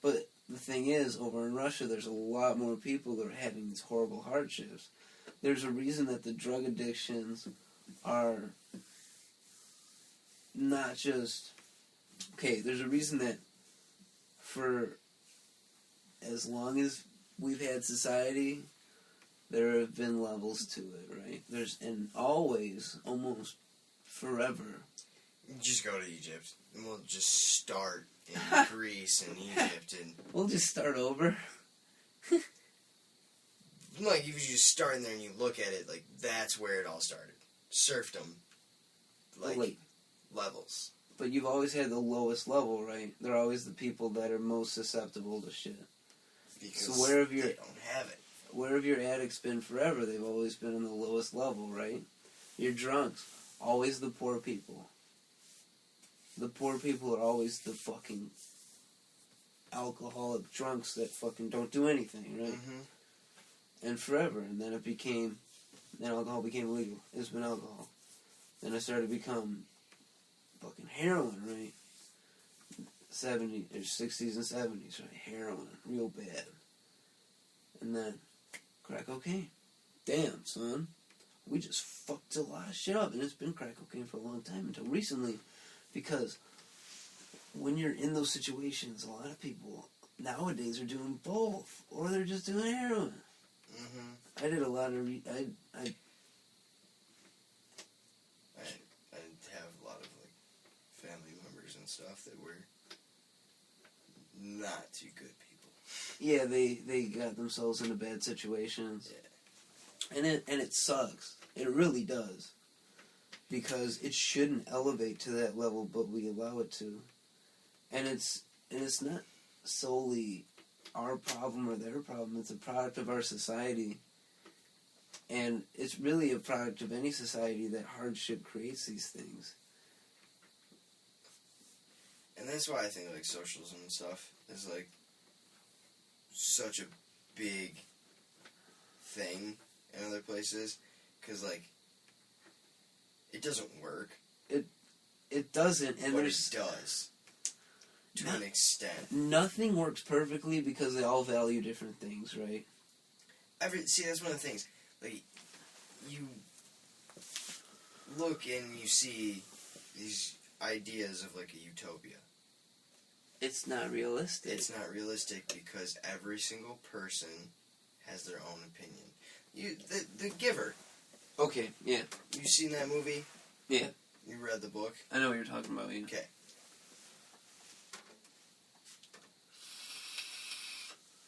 But the thing is, over in Russia, there's a lot more people that are having these horrible hardships. There's a reason that the drug addictions are not just... Okay, there's a reason that for as long as we've had society, there have been levels to it, right? And always, almost forever. Just go to Egypt, and we'll just start in Greece and Egypt, and we'll just start over. Like, if you just start in there and you look at it, like, that's where it all started. Serfdom. Like levels. But you've always had the lowest level, right? They're always the people that are most susceptible to shit. Because so where have they don't have it. Where have your addicts been forever? They've always been in the lowest level, right? Your drunks, always the poor people. The poor people are always the fucking alcoholic drunks that fucking don't do anything, right? Mm-hmm. And forever. And then alcohol became illegal. It's been alcohol. Then it started to become fucking heroin, right? 60s and 70s, right? Heroin, real bad. And then crack cocaine. Damn, son. We just fucked a lot of shit up, and it's been crack cocaine for a long time until recently, because when you're in those situations, a lot of people nowadays are doing both, or they're just doing heroin. Mm-hmm. I did a lot of I have a lot of family members and stuff that were not too good people. Yeah, they got themselves into bad situations. Yeah. And it sucks. It really does. Because it shouldn't elevate to that level, but we allow it to. And it's not solely our problem or their problem. It's a product of our society. And it's really a product of any society that hardship creates these things. And that's why I think socialism and stuff is such a big thing in other places, because like it doesn't work. It doesn't, and But there's it does to an extent. nothing works perfectly because they all value different things, right? See, that's one of the things. Like, you look and you see these ideas of like a utopia. It's not realistic. It's not realistic because every single person has their own opinion. The Giver. Okay, yeah. You seen that movie? Yeah. You read the book? I know what you're talking about, yeah. Okay.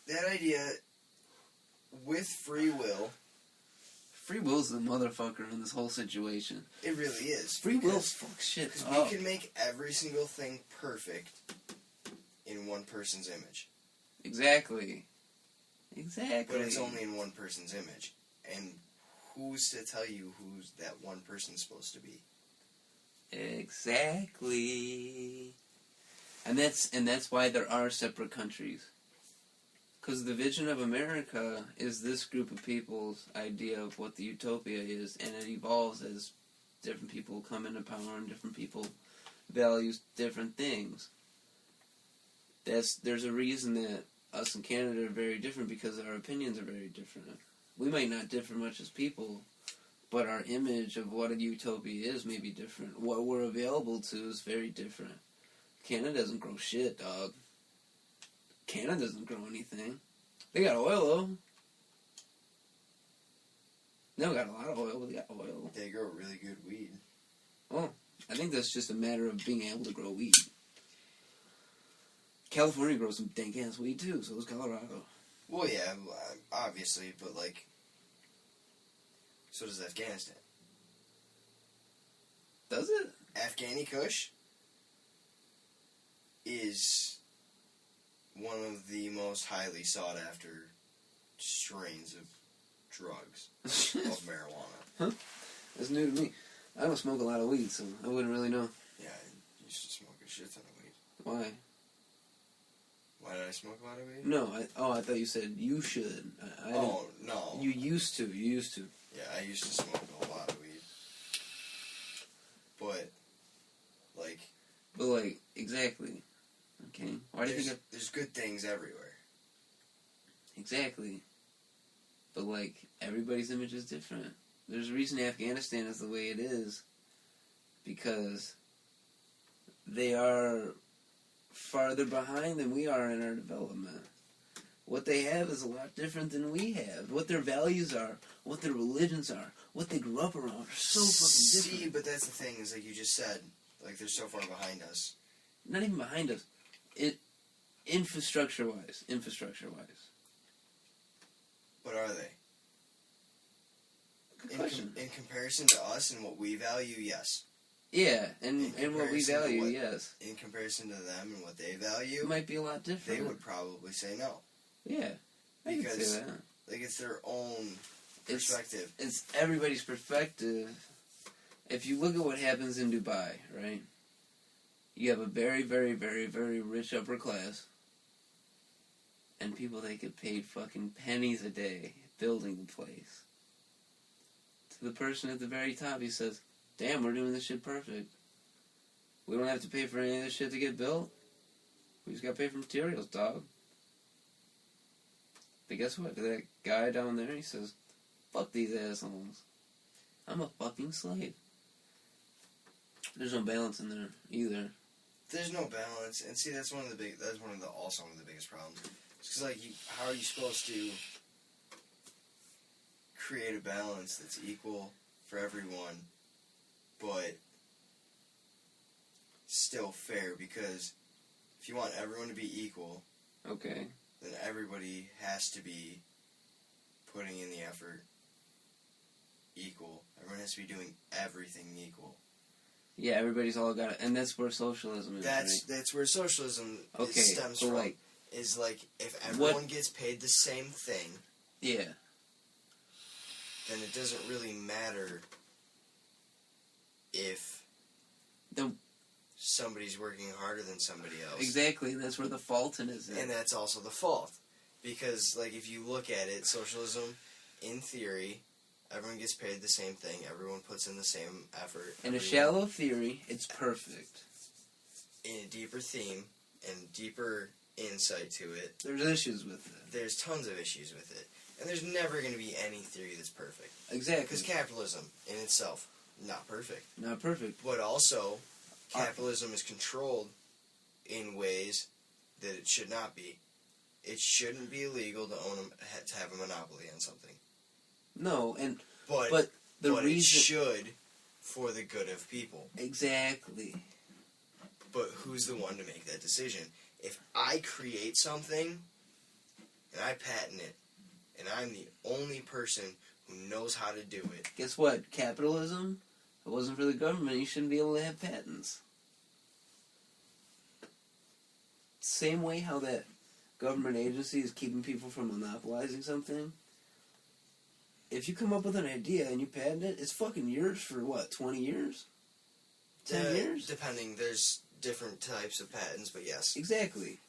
That idea, with free will... Free will's the motherfucker in this whole situation. It really is. Free will's fuck shit Because up. we can make every single thing perfect in one person's image. Exactly. But it's only in one person's image. And who's to tell you who that one person's supposed to be? Exactly. And that's why there are separate countries. Because the vision of America is this group of people's idea of what the utopia is, and it evolves as different people come into power and different people value different things. There's a reason that us in Canada are very different, because our opinions are very different. We might not differ much as people, but our image of what a utopia is may be different. What we're available to is very different. Canada doesn't grow shit, dog. Canada doesn't grow anything. They got oil, though. They don't got a lot of oil, but they got oil. They grow really good weed. Oh, I think that's just a matter of being able to grow weed. California grows some dank-ass weed, too, so does Colorado. Well, yeah, obviously, but, like, so does Afghanistan. Does it? Afghani Kush is one of the most highly sought-after strains of drugs, of marijuana. Huh? That's new to me. I don't smoke a lot of weed, so I wouldn't really know. Yeah, I used to smoke a shit ton of weed. Why? Why did I smoke a lot of weed? No, I thought you said you should. I Oh, no. You used to. Yeah, I used to smoke a lot of weed. But, exactly. Okay. Why do you think there's good things everywhere. Exactly. But, everybody's image is different. There's a reason Afghanistan is the way it is. Because they are farther behind than we are in our development. What they have is a lot different than we have. What their values are, what their religions are, what they grew up around are so fucking different. See, but that's the thing, is like you just said, they're so far behind us. Not even behind us. Infrastructure-wise. But are they? Good question. In comparison to us and what we value, yes. Yeah, and what we comparison to value, what- yes. In comparison to them and what they value, It might be a lot different. they would probably say no. Yeah, I can Because, say that. it's their own perspective. It's everybody's perspective. If you look at what happens in Dubai, right? You have a very, very, very, very rich upper class. And people that get paid fucking pennies a day building the place. To the person at the very top, he says, damn, we're doing this shit perfect. We don't have to pay for any of this shit to get built. We just gotta pay for materials, dog. But guess what? That guy down there, he says, fuck these assholes. I'm a fucking slave. There's no balance in there either. There's no balance, and see, that's one of the biggest problems. It's because, how are you supposed to create a balance that's equal for everyone, but still fair? Because if you want everyone to be equal, Okay. then everybody has to be putting in the effort equal. Everyone has to be doing everything equal. Yeah, everybody's all got it. And that's where socialism is, right? That's where socialism Okay, stems so from. Is if everyone gets paid the same thing, Yeah. then it doesn't really matter if somebody's working harder than somebody else. Exactly, and that's where the fault in is. And that's also the fault. Because, if you look at it, socialism, in theory, Everyone gets paid the same thing. Everyone puts in the same effort. In a shallow theory, it's perfect. In a deeper theme and deeper insight to it, There's issues with it. there's tons of issues with it. And there's never going to be any theory that's perfect. Exactly. Because capitalism, in itself, not perfect. Not perfect. But also, capitalism is controlled in ways that it should not be. It shouldn't be illegal to have a monopoly on something. No, But the it reason... should for the good of people. Exactly. But who's the one to make that decision? If I create something, and I patent it, and I'm the only person who knows how to do it... Guess what? Capitalism, if it wasn't for the government, you shouldn't be able to have patents. Same way how that government agency is keeping people from monopolizing something. If you come up with an idea and you patent it, it's fucking yours for what, 20 years? 10 years? Depending, there's different types of patents, but yes. Exactly.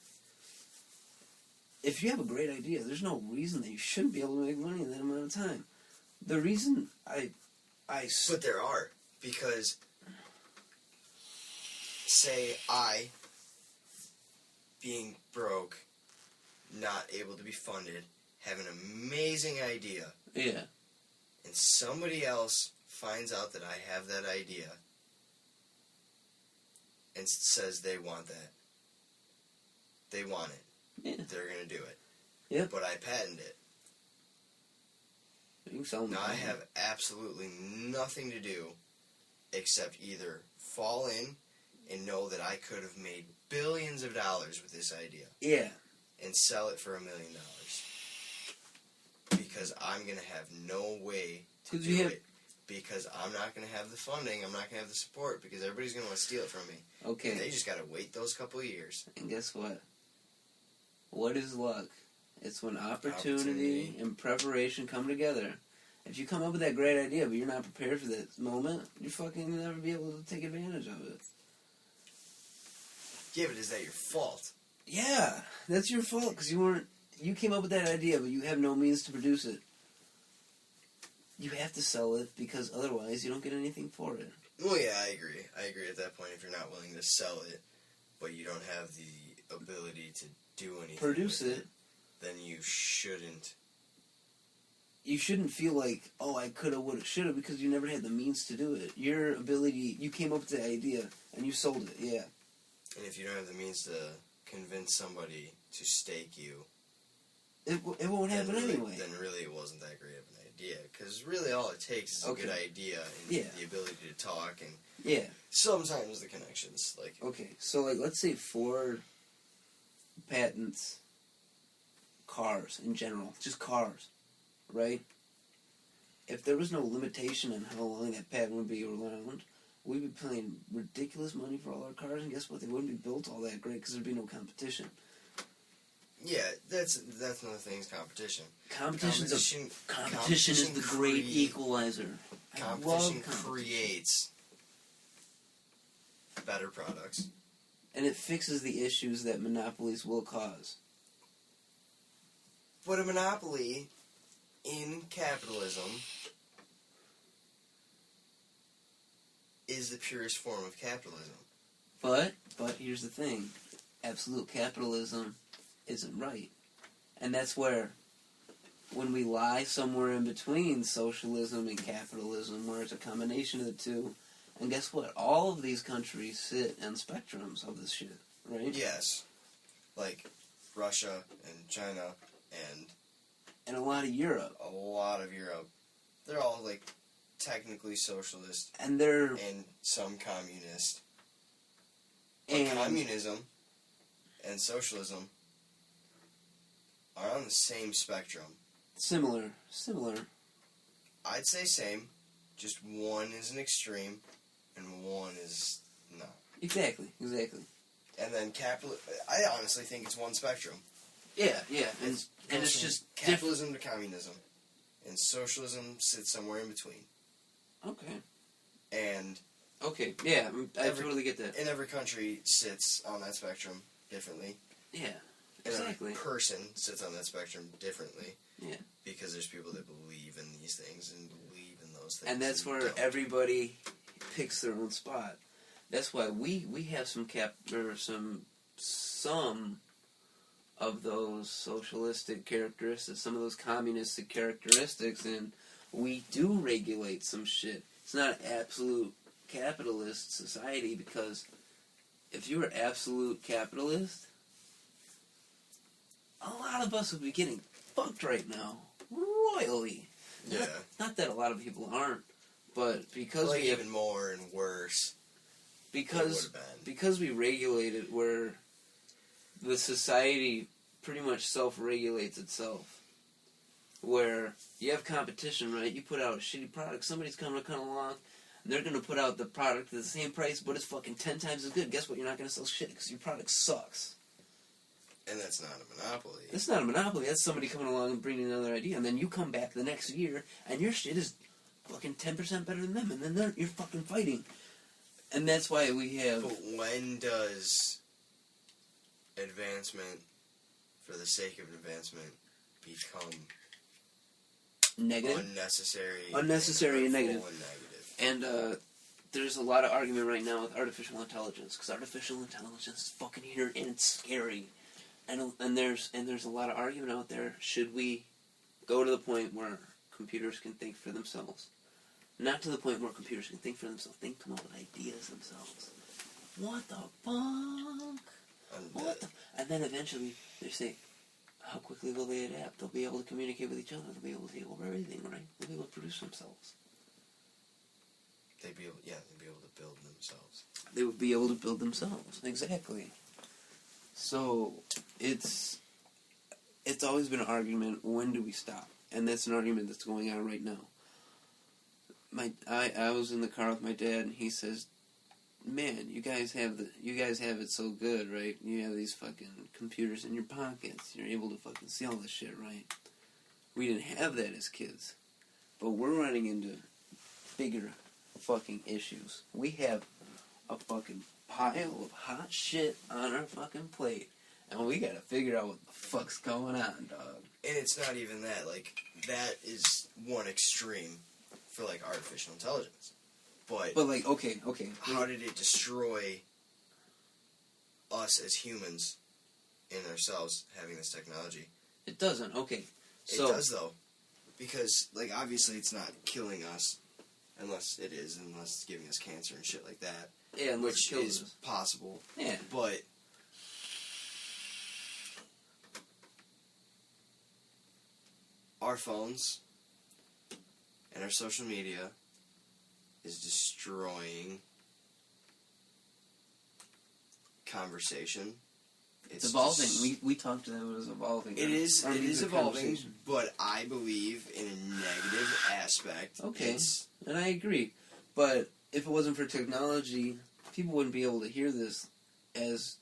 If you have a great idea, there's no reason that you shouldn't be able to make money in that amount of time. The reason But there are, because say I, being broke, not able to be funded, have an amazing idea, Yeah. and somebody else finds out that I have that idea and says they want that. They want it. Yeah. They're going to do it. Yep. But I patent it. You can sell them. Now I have absolutely nothing to do except either fall in and know that I could have made billions of dollars with this idea. Yeah. And sell it for $1 million. Because I'm going to have no way to do it. Because I'm not going to have the funding, I'm not going to have the support, because everybody's going to want to steal it from me. Okay. And they just got to wait those couple of years. And guess what? What is luck? It's when opportunity and preparation come together. If you come up with that great idea, but you're not prepared for that moment, you're fucking never be able to take advantage of it. Yeah, but is that your fault? Yeah, that's your fault, because you came up with that idea, but you have no means to produce it. You have to sell it, because otherwise you don't get anything for it. Well, yeah, I agree. I agree at that point. If you're not willing to sell it, but you don't have the ability to do anything Produce with it. Then you shouldn't. You shouldn't feel like, oh, I coulda, woulda, shoulda, because you never had the means to do it. Your ability, you came up with the idea, and you sold it, yeah. And if you don't have the means to convince somebody to stake you, It won't happen anyway. Then really it wasn't that great of an idea. Because really all it takes is a good idea and the ability to talk and sometimes the connections. Okay, so let's say Ford patents cars in general, just cars, right? If there was no limitation on how long that patent would be around, we'd be paying ridiculous money for all our cars, and guess what? They wouldn't be built all that great because there'd be no competition. Yeah, that's another thing is competition. Competition is the great equalizer. Competition creates better products. And it fixes the issues that monopolies will cause. But a monopoly in capitalism is the purest form of capitalism. But here's the thing. Absolute capitalism isn't right. And that's where, when we lie somewhere in between socialism and capitalism, where it's a combination of the two, and guess what? All of these countries sit on spectrums of this shit, right? Yes. Like Russia and China and a lot of Europe. A lot of Europe. They're all technically socialist. And they're... And some communist. But communism and socialism are on the same spectrum. Similar. I'd say same. Just one is an extreme, and one is not. Exactly. And then I honestly think it's one spectrum. Yeah. And it's just capitalism to communism. And socialism sits somewhere in between. Okay. And... Okay, yeah, I totally get that. And every country sits on that spectrum differently. Yeah, exactly. And every person sits on that spectrum differently. Yeah. Because there's people that believe in these things and things. And that's where don't. everybody picks their own spot. That's why we have some of those socialistic characteristics, some of those communistic characteristics, and we do regulate some shit. It's not an absolute capitalist society, because if you were absolute capitalist, a lot of us would be getting fucked right now, royally. Yeah. Not that a lot of people aren't, but because like we have, even more and worse. because we regulate it, where the society pretty much self-regulates itself. Where you have competition, right? You put out a shitty product, somebody's coming to come along, and they're going to put out the product at the same price, but it's fucking 10 times as good. Guess what? You're not going to sell shit because your product sucks. And that's not a monopoly. That's not a monopoly. That's somebody coming along and bringing another idea, and then you come back the next year, and your shit is fucking 10% better than them, and then you're fucking fighting. And that's why we have... But when does advancement, for the sake of advancement, become negative? Unnecessary and negative. And there's a lot of argument right now with artificial intelligence, because artificial intelligence is fucking here, and it's scary. And there's a lot of argument out there. Should we go to the point where computers can think for themselves? Not to the point where computers can think for themselves. They can come up with ideas themselves. What the fuck? And then eventually they say, how quickly will they adapt? They'll be able to communicate with each other. They'll be able to take over everything, right? They'll be able to produce themselves. They'd be able to build themselves. They would be able to build themselves. Exactly. So it's always been an argument, when do we stop? And that's an argument that's going on right now. I was in the car with my dad, and he says, man, you guys have it so good, right? You have these fucking computers in your pockets. You're able to fucking see all this shit, right? We didn't have that as kids. But we're running into bigger fucking issues. We have a fucking pile of hot shit on our fucking plate, and we gotta figure out what the fuck's going on, dog. And it's not even that. Like, that is one extreme for, like, artificial intelligence. But like, okay. How did it destroy us as humans in ourselves having this technology? It doesn't, okay. It does, though. Because, like, obviously it's not killing us, unless it's giving us cancer and shit like that. Yeah, which is possible. Yeah. But our phones and our social media is destroying conversation. It's evolving. We talked to them, it was evolving. It is evolving, but I believe in a negative aspect. Okay, and I agree. But if it wasn't for technology, people wouldn't be able to hear this as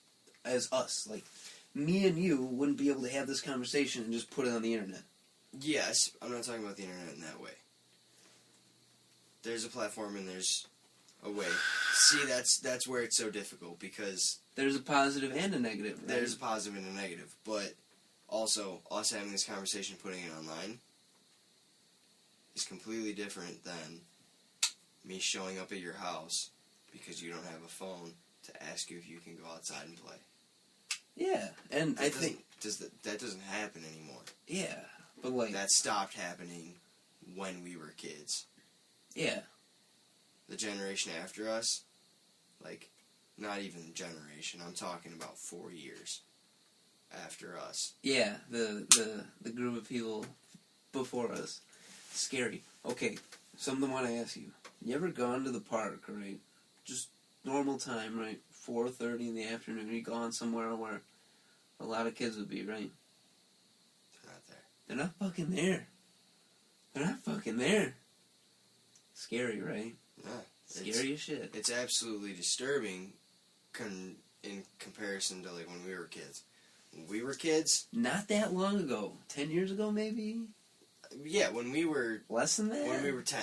us. Like, me and you wouldn't be able to have this conversation and just put it on the internet. Yes, I'm not talking about the internet in that way. There's a platform and there's a way. See, that's where it's so difficult, because there's a positive and a negative. Right? There's a positive and a negative, but also us having this conversation, putting it online, is completely different than me showing up at your house because you don't have a phone to ask you if you can go outside and play. Yeah, and I think that doesn't happen anymore. Yeah, but like that stopped happening when we were kids. Yeah. The generation after us, like, not even generation, I'm talking about 4 years after us. Yeah, the group of people before us. Scary. Okay, something I want to ask you. You ever gone to the park, right? Just normal time, right? 4:30 in the afternoon. You gone somewhere where a lot of kids would be, right? They're not there. They're not fucking there. They're not fucking there. Scary, right? Yeah. Scary as shit. It's absolutely disturbing in comparison to, like, when we were kids. When we were kids... Not that long ago. 10 years ago, maybe? Yeah, when we were... Less than that? When we were 10.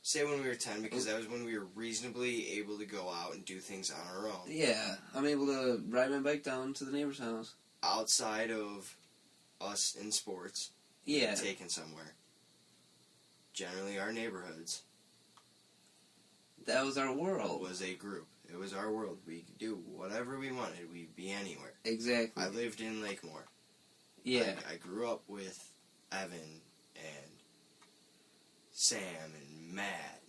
Say when we were 10, because that was when we were reasonably able to go out and do things on our own. Yeah, I'm able to ride my bike down to the neighbor's house. Outside of us in sports. Yeah. Taken somewhere. Generally our neighborhoods. That was our It world. was a group. It was our world. We could do whatever we wanted. We'd be anywhere. Exactly. I lived in Lakemore. Yeah. I grew up with Evan and Sam and Matt.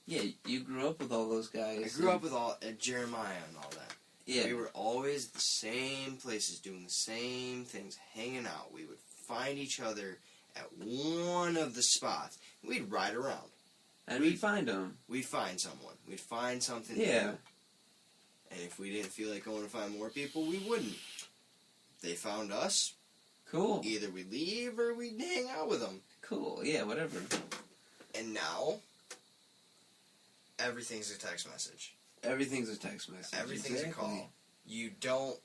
Yeah, you grew up with all those guys. I grew up with Jeremiah and all that. Yeah. We were always at the same places, doing the same things, hanging out. We would find each other at one of the spots. We'd ride around. And we'd find them. We'd find someone. We'd find something Yeah. new. And if we didn't feel like going to find more people, we wouldn't. They found us. Cool. Either we'd leave or we'd hang out with them. Cool. Yeah, whatever. And now, everything's a text message. Everything's a text message. Everything's a call. You don't...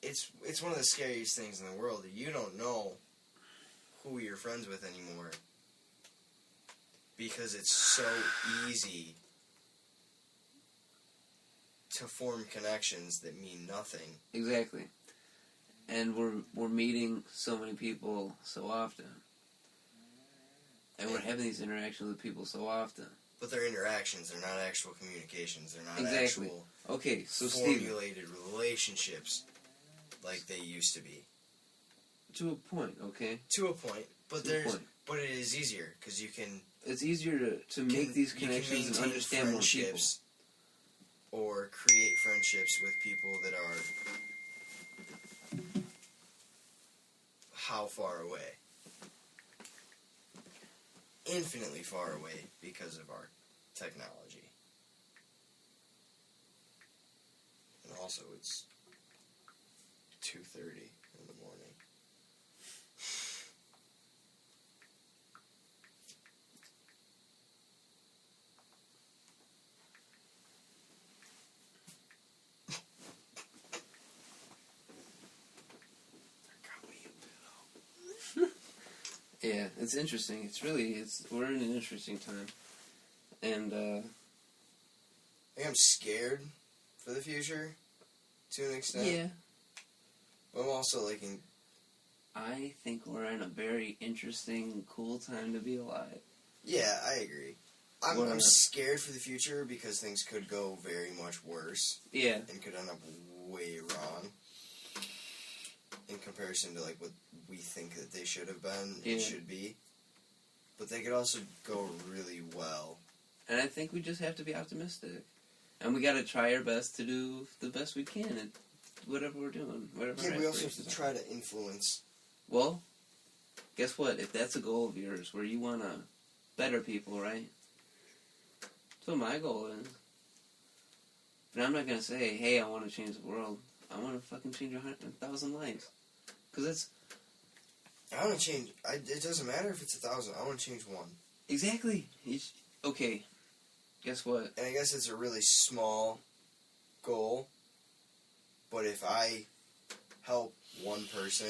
It's one of the scariest things in the world. You don't know who you're friends with anymore. Because it's so easy to form connections that mean nothing. Exactly. And we're meeting so many people so often. And we're having these interactions with people so often. But they're interactions, they're not actual communications, they're not Exactly. actual Okay, so Steve, formulated relationships like they used to be. to a point, okay? To a point, but To a point. but it is easier because you can It's easier to make these connections and understand more people. friendships or create friendships with people that are how far away? Infinitely far away because of our technology. And also it's 2:30 in the morning. Yeah, it's interesting. We're in an interesting time. And, I think I'm scared for the future, to an extent. yeah, But I'm also like, I think we're in a very interesting, cool time to be alive. yeah, I agree. I'm We're- scared for the future because things could go very much worse Yeah, and could end up way wrong in comparison to like what we think that they should have been Yeah. and should be. But they could also go really well. and I think we just have to be optimistic. And we gotta try our best to do the best we can at whatever we're doing, whatever Yeah, our we also have to aspirations are. try to influence. Well, guess what? If that's a goal of yours, where you want to better people, right? That's what my goal is. But I'm not going to say, hey, I want to change the world. I want to fucking change 100,000 lives. Because that's... I want to change. It doesn't matter if it's 1,000. I want to change one. Exactly. Okay. Guess what? And I guess it's a really small goal. But if I help one person,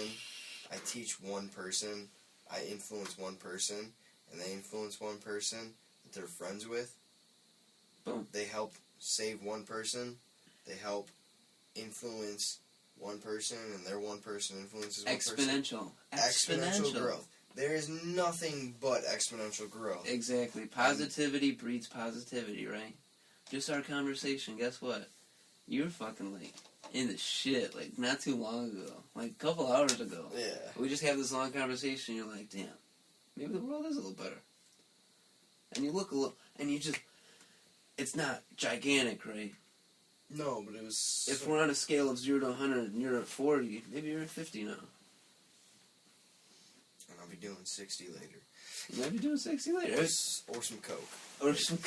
I teach one person, I influence one person, and they influence one person that they're friends with. Boom. They help save one person. They help influence one person, and their one person influences one person. Exponential growth. There is nothing but exponential growth. Exactly. Positivity breeds positivity, right? Just our conversation, guess what? You were fucking like in the shit, like not too long ago. Like a couple hours ago. Yeah. We just have this long conversation, you're like, damn, maybe the world is a little better. And you look a little, and you just, it's not gigantic, right? No, but it was... If we're on a scale of 0 to 100 and you're at 40, maybe you're at 50 now. And I'll be doing 60 later. You might be doing 60 later. Or some coke. Or some...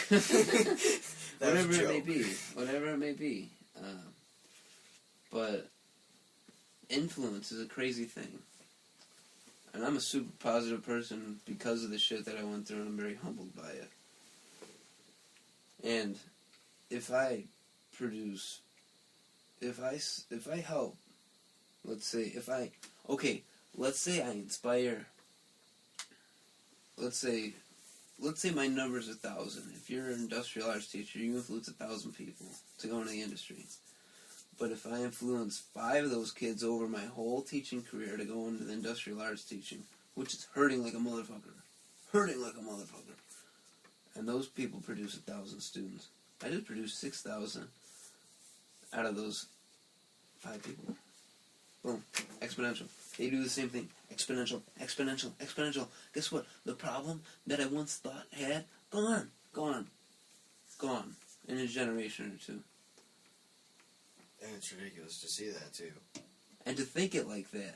That was a whatever it may joke. be. Whatever it may be. But influence is a crazy thing. And I'm a super positive person because of the shit that I went through, and I'm very humbled by it. And if I produce, if I help, let's say I inspire, let's say my number's 1,000. If you're an industrial arts teacher, you influence 1,000 people to go into the industry. But if I influence 5 of those kids over my whole teaching career to go into the industrial arts teaching, which is hurting like a motherfucker, hurting like a motherfucker. And those people produce 1,000 students. I just produced 6,000 out of those 5 people. Boom. Exponential. They do the same thing. Exponential, exponential, exponential. Guess what? The problem that I once thought had, gone. Gone. Gone. In a generation or two. And it's ridiculous to see that, too. And to think it like that.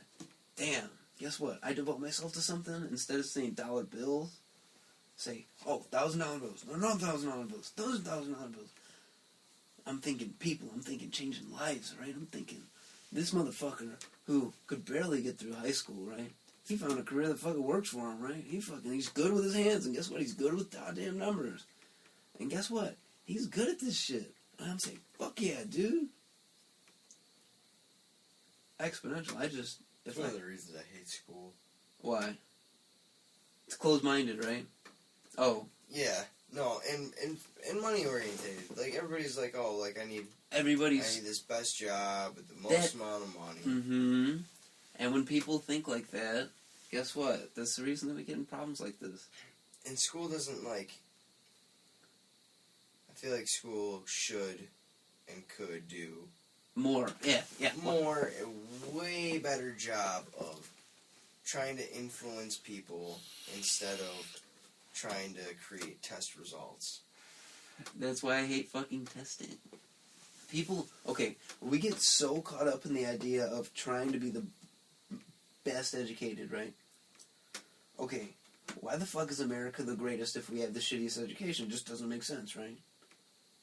Damn. Guess what? I devote myself to something, instead of saying dollar bills, say, oh, $1,000 bills. No, not $1,000 bills. Those $1,000 bills. I'm thinking people. I'm thinking changing lives, right? I'm thinking this motherfucker who could barely get through high school, right? He found a career that fucking works for him, right? He's good with his hands, and guess what? He's good with goddamn numbers. And guess what? He's good at this shit. And I'm saying, fuck yeah, dude. Exponential. It's one of the reasons I hate school. Why? It's closed-minded, right? Oh. Yeah. No, and money oriented. Like everybody's like, oh, like I need this best job with the most amount of money. Mm-hmm. And when people think like that, guess what? That's the reason that we get in problems like this. And school doesn't I feel like school should and could do more. Yeah. More, a way better job of trying to influence people instead of trying to create test results. That's why I hate fucking testing. People, we get so caught up in the idea of trying to be the best educated, right? Okay, why the fuck is America the greatest if we have the shittiest education? It just doesn't make sense, right?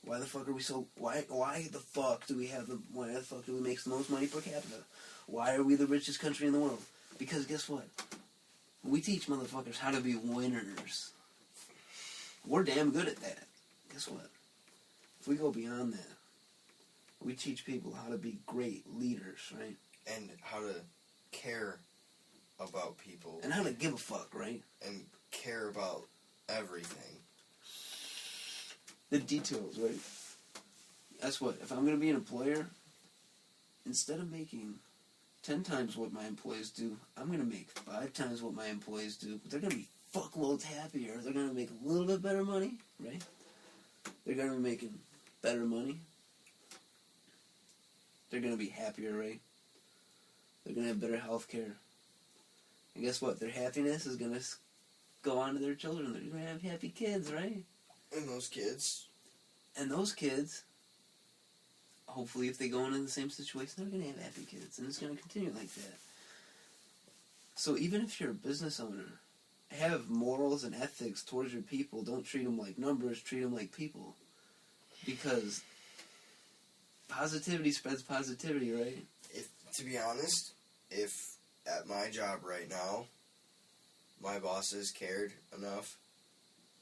Why the fuck are we so... Why the fuck do we make the most money per capita? Why are we the richest country in the world? Because guess what? We teach motherfuckers how to be winners. We're damn good at that. Guess what? If we go beyond that, we teach people how to be great leaders, right? And how to care about people. And how to give a fuck, right? And care about everything. The details, right? That's what, if I'm going to be an employer, instead of making 10 times what my employees do, I'm going to make 5 times what my employees do. But they're going to be fuckloads happier. They're going to make a little bit better money, right? They're going to be making better money. They're going to be happier, right? They're going to have better health care. And guess what? Their happiness is going to go on to their children. They're going to have happy kids, right? And those kids, hopefully if they go into the same situation, they're going to have happy kids. And it's going to continue like that. So even if you're a business owner, have morals and ethics towards your people. Don't treat them like numbers, treat them like people. Because positivity spreads positivity, right? To be honest, if at my job right now, my bosses cared enough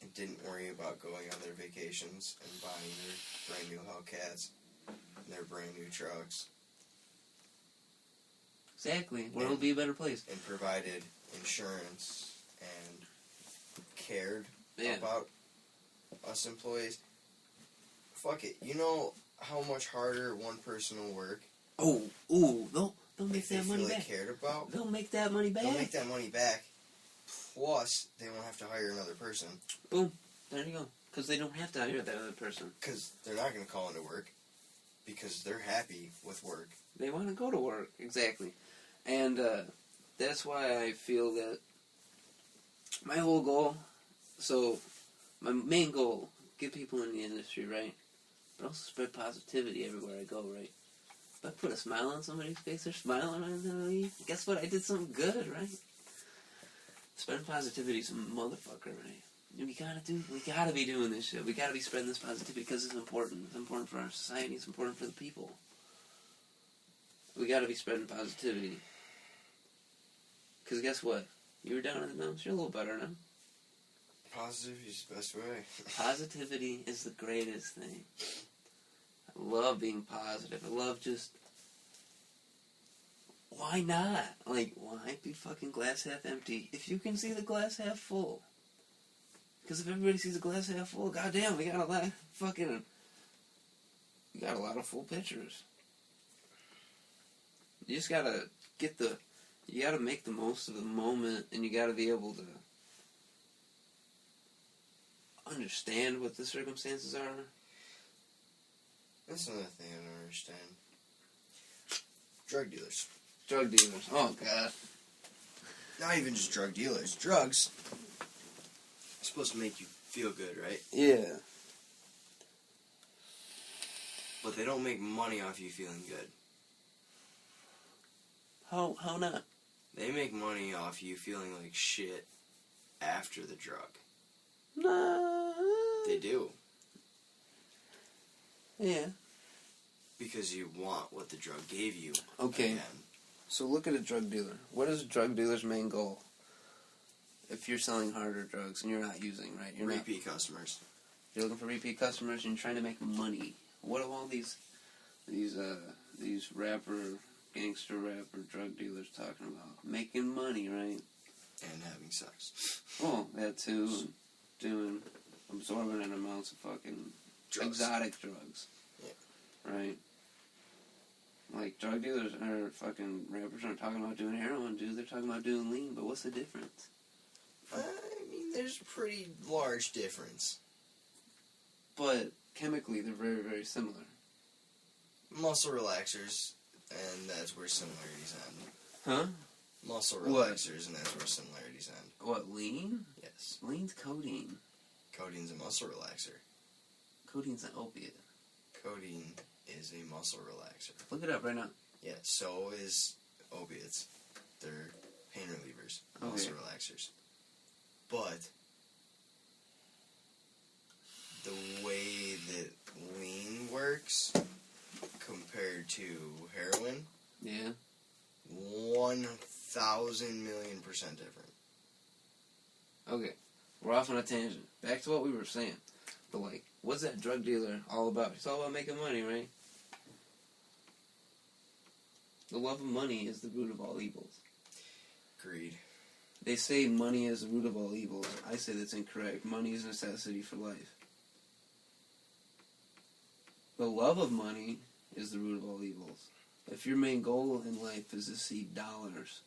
and didn't worry about going on their vacations and buying their brand new Hellcats and their brand new trucks. Exactly. World will be a better place. And provided insurance and cared about us employees. Fuck it. You know how much harder one person will work? They'll make that money back. Cared about? They'll make that money back. They'll make that money back. Plus, they won't have to hire another person. Boom. There you go. Because they don't have to hire that other person. Because they're not going to call into work. Because they're happy with work. They want to go to work. Exactly. And that's why I feel that my whole goal, so my main goal, get people in the industry, right? But also spread positivity everywhere I go, right? If I put a smile on somebody's face, they're smiling at me. Guess what? I did something good, right? Spreading positivity is a motherfucker, right? We gotta be doing this shit. We gotta be spreading this positivity because it's important. It's important for our society. It's important for the people. We gotta be spreading positivity. Because guess what? You were down in the dumps. You're a little better now. Positivity is the best way. Positivity is the greatest thing. I love being positive. I love just... Why not? Like, why be fucking glass half empty if you can see the glass half full? Because if everybody sees the glass half full, goddamn, we got a lot of full pictures. You just gotta you gotta make the most of the moment, and you gotta be able to understand what the circumstances are. That's another thing I don't understand. Drug dealers. Drug dealers. Oh, God. Not even just drug dealers. Drugs. It's supposed to make you feel good, right? Yeah. But they don't make money off you feeling good. How not? They make money off you feeling like shit after the drug. Nah. They do. Yeah. Because you want what the drug gave you. Okay. Again. So look at a drug dealer. What is a drug dealer's main goal? If you're selling harder drugs and you're not using, right? You're Repeat customers. You're looking for repeat customers and you're trying to make money. What are all these rapper, gangster rapper, drug dealers talking about? Making money, right? And having sex. Oh, that too. Doing absorbent amounts of fucking Drugs. exotic drugs. Yeah. Right? Like, drug dealers or fucking rappers aren't talking about doing heroin, dude. They're talking about doing lean, but what's the difference? I mean, there's a pretty large difference. But chemically, they're very, very similar. Muscle relaxers, and that's where similarities end. Huh? Muscle What? relaxers, and that's where similarities end. What, lean? Yes. Lean's codeine. Codeine's a muscle relaxer. Codeine's an opiate. Codeine is a muscle relaxer. Look it up right now. Yeah, so is opiates. They're pain relievers, muscle relaxers. But the way that lean works compared to heroin, Yeah. 1,000 million % different. Okay. We're off on a tangent. Back to what we were saying. But, like, what's that drug dealer all about? It's all about making money, right? The love of money is the root of all evils. Greed. They say money is the root of all evils. I say that's incorrect. Money is a necessity for life. The love of money is the root of all evils. If your main goal in life is to see dollars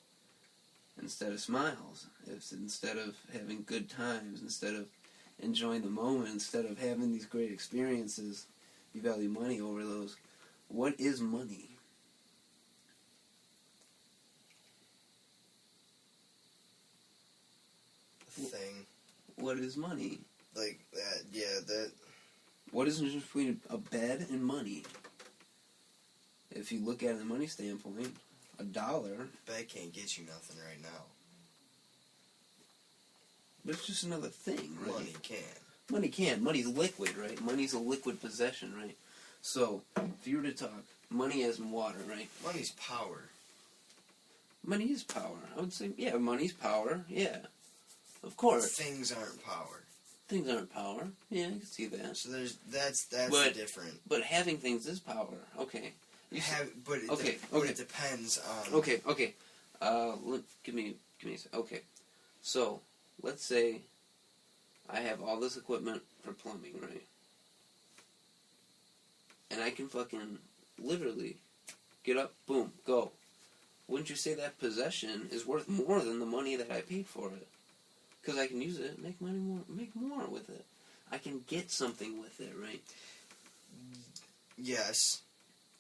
instead of smiles, if instead of having good times, instead of enjoying the moment, instead of having these great experiences, you value money over those, what is money? Thing. What is money? Like that, yeah, that. What is the difference between a bed and money? If you look at it in the money standpoint, $1, Bed can't get you nothing right now. but it's just another thing, right? Money can. Money can. Money's liquid, right? Money's a liquid possession, right? So, if you were to talk, money as in water, right? Money's power. Money is power. I would say, yeah, money's power, yeah. Of course. Things aren't power. Things aren't power. Yeah, I can see that. So that's But- different. But having things is power. Okay. But it depends on. Okay. Give me a sec. Okay. So, let's say I have all this equipment for plumbing, right? And I can fucking literally get up, boom, go. Wouldn't you say that possession is worth more than the money that I paid for it? Because I can use it, make more with it. I can get something with it, right? Yes,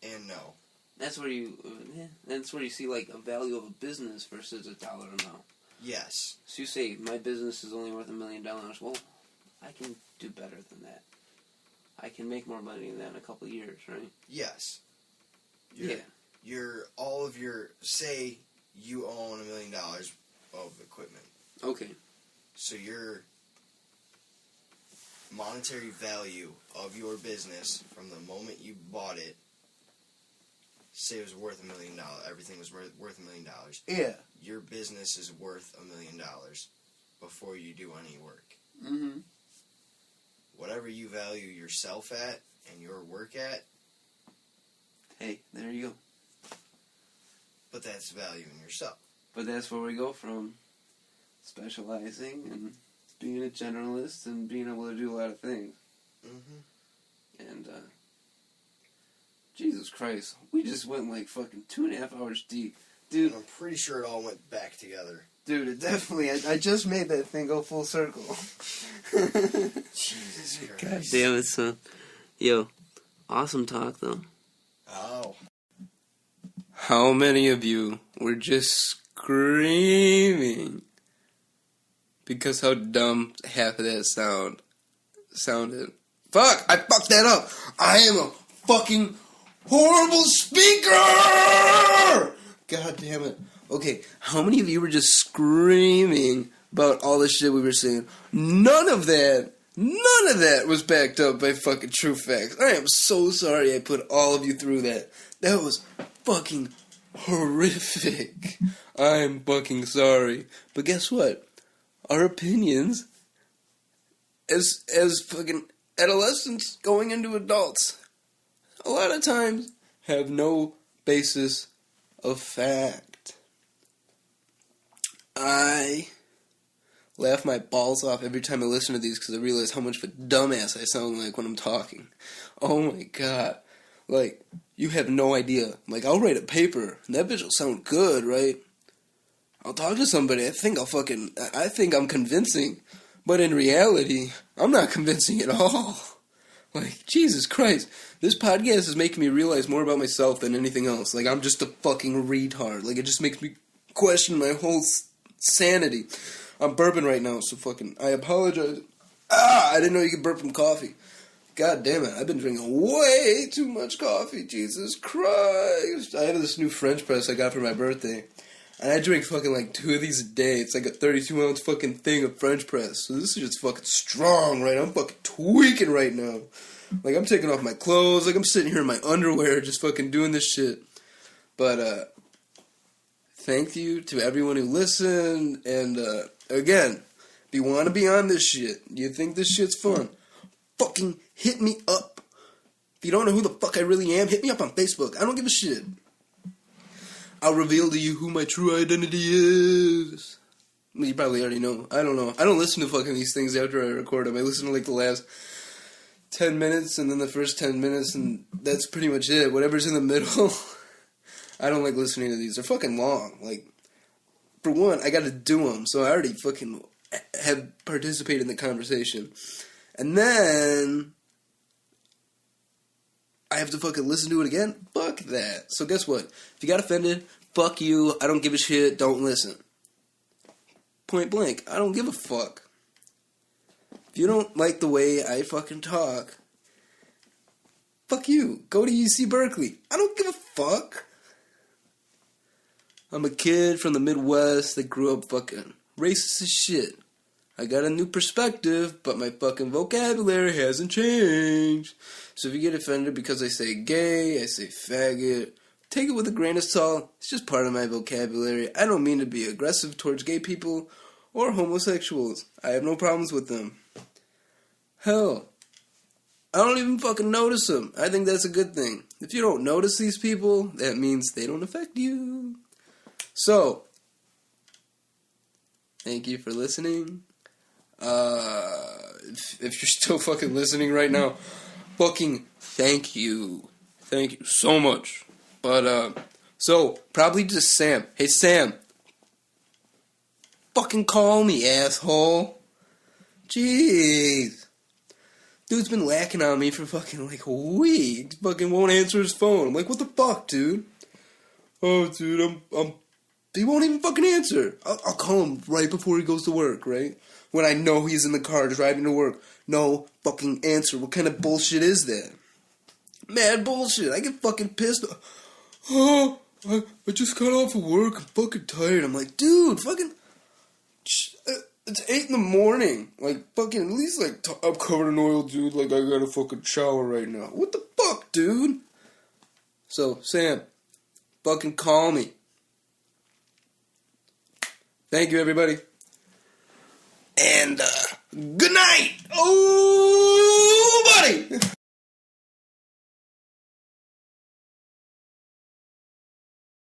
and no. That's where you see like a value of a business versus a dollar amount. Yes. So you say my business is only worth $1 million. Well, I can do better than that. I can make more money than that in a couple of years, right? Yes. Yeah. Say you own $1 million of equipment. Okay. So your monetary value of your business from the moment you bought it, say it was worth $1 million, everything was worth $1 million. Yeah. Your business is worth $1 million before you do any work. Mm-hmm. Whatever you value yourself at and your work at, Hey, there you go. but that's valuing yourself. But that's where we go from specializing and being a generalist and being able to do a lot of things. Mm-hmm. And, Jesus Christ, we just went like fucking 2.5 hours deep. Dude, And I'm pretty sure it all went back together. Dude, it definitely. I just made that thing go full circle. Jesus Christ. God damn it, son. Yo, awesome talk, though. Oh. How many of you were just screaming because how dumb half of that sounded? Fuck! I fucked that up! I am a fucking horrible speaker! God damn it. Okay, how many of you were just screaming about all the shit we were saying? None of that was backed up by fucking true facts. I am so sorry I put all of you through that. That was fucking horrific. I'm fucking sorry. But guess what? Our opinions as fucking adolescents going into adults a lot of times have no basis of fact. I laugh my balls off every time I listen to these because I realize how much of a dumbass I sound like when I'm talking. Oh my god. Like, you have no idea. Like, I'll write a paper, and that bitch will sound good, right? I'll talk to somebody, I think I'm convincing. But in reality, I'm not convincing at all. Like, Jesus Christ. This podcast is making me realize more about myself than anything else. Like, I'm just a fucking retard. Like, it just makes me question my whole sanity. I'm burping right now, so fucking, I apologize. I didn't know you could burp from coffee. God damn it, I've been drinking way too much coffee, Jesus Christ. I have this new French press I got for my birthday. And I drink fucking like 2 of these a day. It's like a 32-ounce fucking thing of French press. So this is just fucking strong, right? I'm fucking tweaking right now. Like, I'm taking off my clothes. Like, I'm sitting here in my underwear just fucking doing this shit. But, thank you to everyone who listened. And, again, if you want to be on this shit, you think this shit's fun, fucking hit me up. If you don't know who the fuck I really am, hit me up on Facebook. I don't give a shit. I'll reveal to you who my true identity is. Well, you probably already know. I don't know. I don't listen to fucking these things after I record them. I listen to like the last 10 minutes and then the first 10 minutes, and that's pretty much it. Whatever's in the middle, I don't like listening to these. They're fucking long. Like, for one, I gotta do them, so I already fucking have participated in the conversation. And then I have to fucking listen to it again? Fuck that. So guess what? If you got offended, fuck you. I don't give a shit. Don't listen. Point blank. I don't give a fuck. If you don't like the way I fucking talk, fuck you. Go to UC Berkeley. I don't give a fuck. I'm a kid from the Midwest that grew up fucking racist as shit. I got a new perspective, but my fucking vocabulary hasn't changed. So if you get offended because I say gay, I say faggot, take it with a grain of salt. It's just part of my vocabulary. I don't mean to be aggressive towards gay people or homosexuals. I have no problems with them. Hell, I don't even fucking notice them. I think that's a good thing. If you don't notice these people, that means they don't affect you. So, thank you for listening. If you're still fucking listening right now, fucking thank you. Thank you so much. But, so, probably just Sam. Hey, Sam. Fucking call me, asshole. Jeez. Dude's been lacking on me for fucking like a week. Fucking won't answer his phone. I'm like, what the fuck, dude? Oh, dude, he won't even fucking answer. I'll call him right before he goes to work, right? When I know he's in the car driving to work. No fucking answer. What kind of bullshit is that? Mad bullshit. I get fucking pissed. Oh, I just got off of work. I'm fucking tired. I'm like, dude, fucking... It's 8 in the morning. Like, fucking, at least, like, I'm covered in oil, dude. Like, I gotta fucking shower right now. What the fuck, dude? So, Sam, fucking call me. Thank you, everybody. And, good night! Oh!